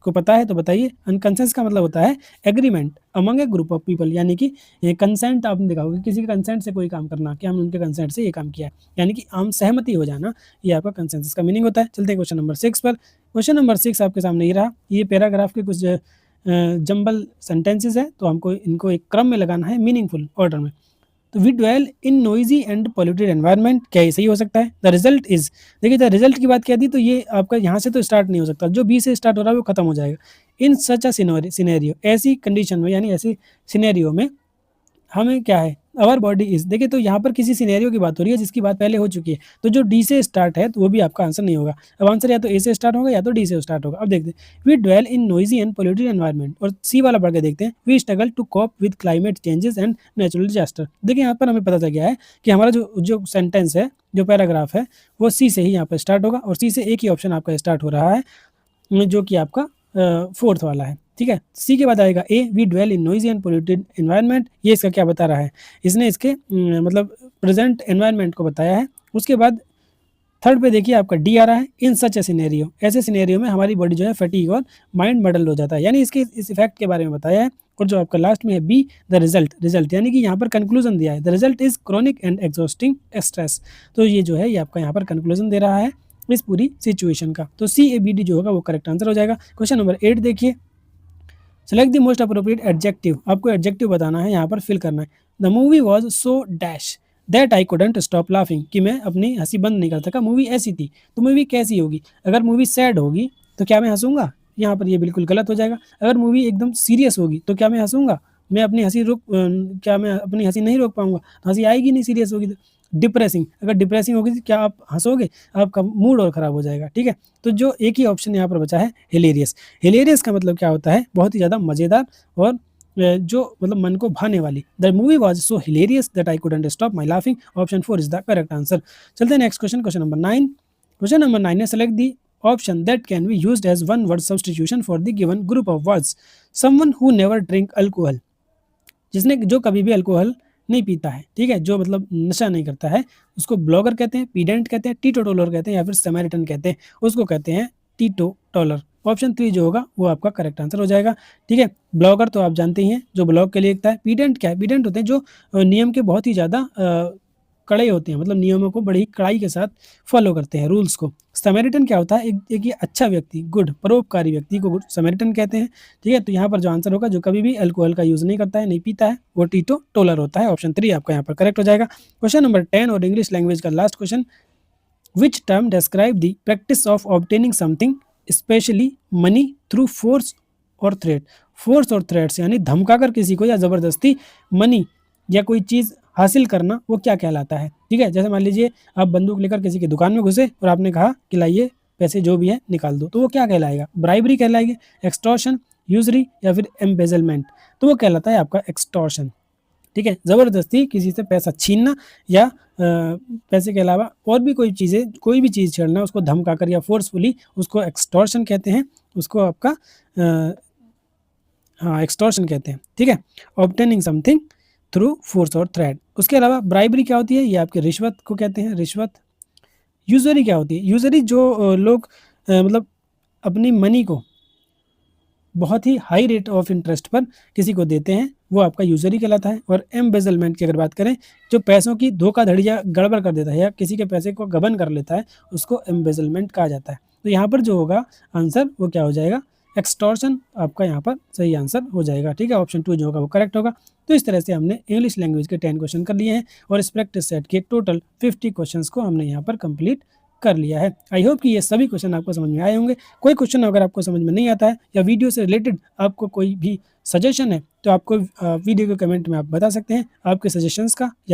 को पता है तो बताइए। कंसेंसस का मतलब होता है agreement among A group of people, यानी कि कंसेंट आपने देखा होगा, किसी के कंसेंट से कोई काम करना, कि हम उनके कंसेंट से ये काम किया है, यानी कि आम सहमति हो जाना, ये आपका कंसेंसस का मीनिंग होता है। चलते हैं क्वेश्चन नंबर 6 पर। क्वेश्चन नंबर 6 आपके सामने ये रहा। ये पैराग्राफ के कुछ जंबल सेंटेंसेस है, तो हमको इनको एक क्रम में लगाना है, मीनिंगफुल ऑर्डर में। तो we dwell in noisy and polluted environment, क्या ये सही हो सकता है? द रिजल्ट इज, देखिए द रिजल्ट की बात क्या दी, तो ये आपका यहाँ से तो स्टार्ट नहीं हो सकता, जो बी से स्टार्ट हो रहा है वो खत्म हो जाएगा। इन सच अ सिनेरियो, ऐसी कंडीशन में यानी ऐसी सिनेरियो में हमें क्या है? Our body is. देखिए तो यहाँ पर किसी सिनेरियो की बात हो रही है जिसकी बात पहले हो चुकी है, तो जो डी से स्टार्ट है तो वो भी आपका आंसर नहीं होगा। अब आंसर या तो ए से स्टार्ट होगा या तो डी से स्टार्ट होगा। अब देखते हैं, we dwell in noisy and polluted environment, और सी वाला पढ़ के देखते हैं, we struggle to cope with climate changes and natural disaster. देखिए यहाँ पर हमें पता चल गया है कि हमारा जो सेंटेंस है, जो पैराग्राफ है, वो सी से ही यहाँ पर स्टार्ट होगा, और सी से एक ही ऑप्शन आपका स्टार्ट हो रहा है, जो कि आपका 4th वाला है। ठीक है। सी के बाद आएगा A, we dwell in noisy and polluted environment. ये इसका क्या बता रहा है? इसने इसके मतलब प्रेजेंट एनवायरनमेंट को बताया है। उसके बाद 3rd पे देखिए आपका डी आ रहा है, इन सच ए सिनेरियो, ऐसे सिनेरियो में हमारी बॉडी जो है फटीग और माइंड मडल हो जाता है, यानी इसके इस इफेक्ट के बारे में बताया है। और जो आपका लास्ट में है बी, द रिजल्ट यानी कि यहाँ पर कंक्लूजन दिया है, the result is chronic and exhausting stress. तो ये जो है ये आपका यहाँ पर कंक्लूजन दे रहा है इस पूरी सिचुएशन का। तो CABD जो होगा वो करेक्ट आंसर हो जाएगा। क्वेश्चन नंबर 8 देखिए, select the most appropriate adjective. आपको एडजेक्टिव बताना है, यहाँ पर फिल करना है। The movie was so dash that I couldn't stop laughing, कि मैं अपनी हंसी बंद नहीं कर सका, मूवी ऐसी थी। तो मूवी कैसी होगी? अगर मूवी सैड होगी तो क्या मैं हंसूंगा? यहाँ पर ये बिल्कुल गलत हो जाएगा। अगर मूवी एकदम सीरियस होगी तो क्या मैं हंसूंगा? मैं अपनी हंसी क्या मैं अपनी हंसी नहीं रोक पाऊंगा? तो हंसी आएगी नहीं सीरियस होगी तो। डिप्रेसिंग, अगर डिप्रेसिंग होगी तो क्या आप हंसोगे? आपका मूड और ख़राब हो जाएगा। ठीक है। तो जो एक ही ऑप्शन यहाँ पर बचा है, हिलेरियस। हिलेरियस का मतलब क्या होता है? बहुत ही ज़्यादा मज़ेदार और जो मतलब मन को भाने वाली। The movie was so hilarious that I couldn't stop my laughing. Option 4 is the correct answer. चलते हैं next question, question number 9। Question number 9 है, select the option that can be used as one word substitution for the given group of words. Someone who never drink alcohol, जिसने जो कभी भी alcohol नहीं पीता है। ठीक है। जो मतलब नशा नहीं करता है, उसको ब्लॉगर कहते हैं, पीडेंट कहते हैं, टीटोटोलर कहते हैं, या फिर समैरिटन कहते हैं। उसको कहते हैं टीटोटोलर। ऑप्शन 3 जो होगा वो आपका करेक्ट आंसर हो जाएगा। ठीक है, ब्लॉगर तो आप जानते ही हैं जो ब्लॉग के लिए लिखता है। पीडेंट क्या है? पीडेंट होते हैं जो नियम के बहुत ही ज़्यादा कड़े होते हैं, मतलब नियमों को बड़ी कड़ाई के साथ फॉलो करते हैं रूल्स को। समैरिटन क्या होता है? एक ये अच्छा व्यक्ति, गुड परोपकारी व्यक्ति को गुड समैरिटन कहते हैं। ठीक है, तो यहाँ पर जो आंसर होगा, जो कभी भी अल्कोहल का यूज़ नहीं करता है, नहीं पीता है, वो टीटो टोलर होता है। ऑप्शन 3 आपका यहाँ पर करेक्ट हो जाएगा। क्वेश्चन नंबर 10 और इंग्लिश लैंग्वेज का last question, which term describe the practice of obtaining something specially money through force और थ्रेट। फोर्स और थ्रेट्स यानी धमकाकर किसी को या ज़बरदस्ती मनी या कोई चीज़ हासिल करना, वो क्या कहलाता है? ठीक है, जैसे मान लीजिए आप बंदूक लेकर किसी की दुकान में घुसे और आपने कहा कि लाइए पैसे जो भी है निकाल दो, तो वो क्या कहलाएगा? ब्राइबरी कहलाएगी, एक्सटॉर्शन, यूजरी या फिर एम्बेजलमेंट। तो वो कहलाता है आपका एक्सटॉर्शन। ठीक है, ज़बरदस्ती किसी से पैसा छीनना या पैसे के अलावा और भी कोई चीज़ें, कोई भी चीज़ छेड़ना, उसको धमकाकर या फोर्सफुली, उसको एक्सटॉर्शन कहते हैं। उसको आपका हाँ एक्सटॉर्शन कहते हैं। ठीक है, ऑब्टेनिंग समथिंग थ्रू फोर्स और थ्रेट। उसके अलावा ब्राइबरी क्या होती है? ये आपकी रिश्वत को कहते हैं, रिश्वत। यूजरी क्या होती है? यूजरी जो लोग मतलब अपनी मनी को बहुत ही हाई रेट ऑफ इंटरेस्ट पर किसी को देते हैं, वो आपका यूजरी कहलाता है। और एम्बेजलमेंट की अगर बात करें, जो पैसों की धोखाधड़ी या गड़बड़ कर देता है या किसी के पैसे को गबन कर लेता है, उसको एम्बेजलमेंट कहा जाता है। तो यहाँ पर जो होगा आंसर वो क्या हो जाएगा? एक्सटॉर्शन आपका यहाँ पर सही आंसर हो जाएगा। ठीक है, ऑप्शन 2 जो होगा वो करेक्ट होगा। तो इस तरह से हमने इंग्लिश लैंग्वेज के 10 क्वेश्चन कर लिए हैं और इस प्रैक्टिस सेट के टोटल 50 क्वेश्चंस को हमने यहाँ पर कंप्लीट कर लिया है। आई होप कि ये सभी क्वेश्चन आपको समझ में आए होंगे। कोई क्वेश्चन अगर आपको समझ में नहीं आता है या वीडियो से रिलेटेड आपको कोई भी सजेशन है, तो आपको वीडियो के कमेंट में आप बता सकते हैं आपके सजेशंस का।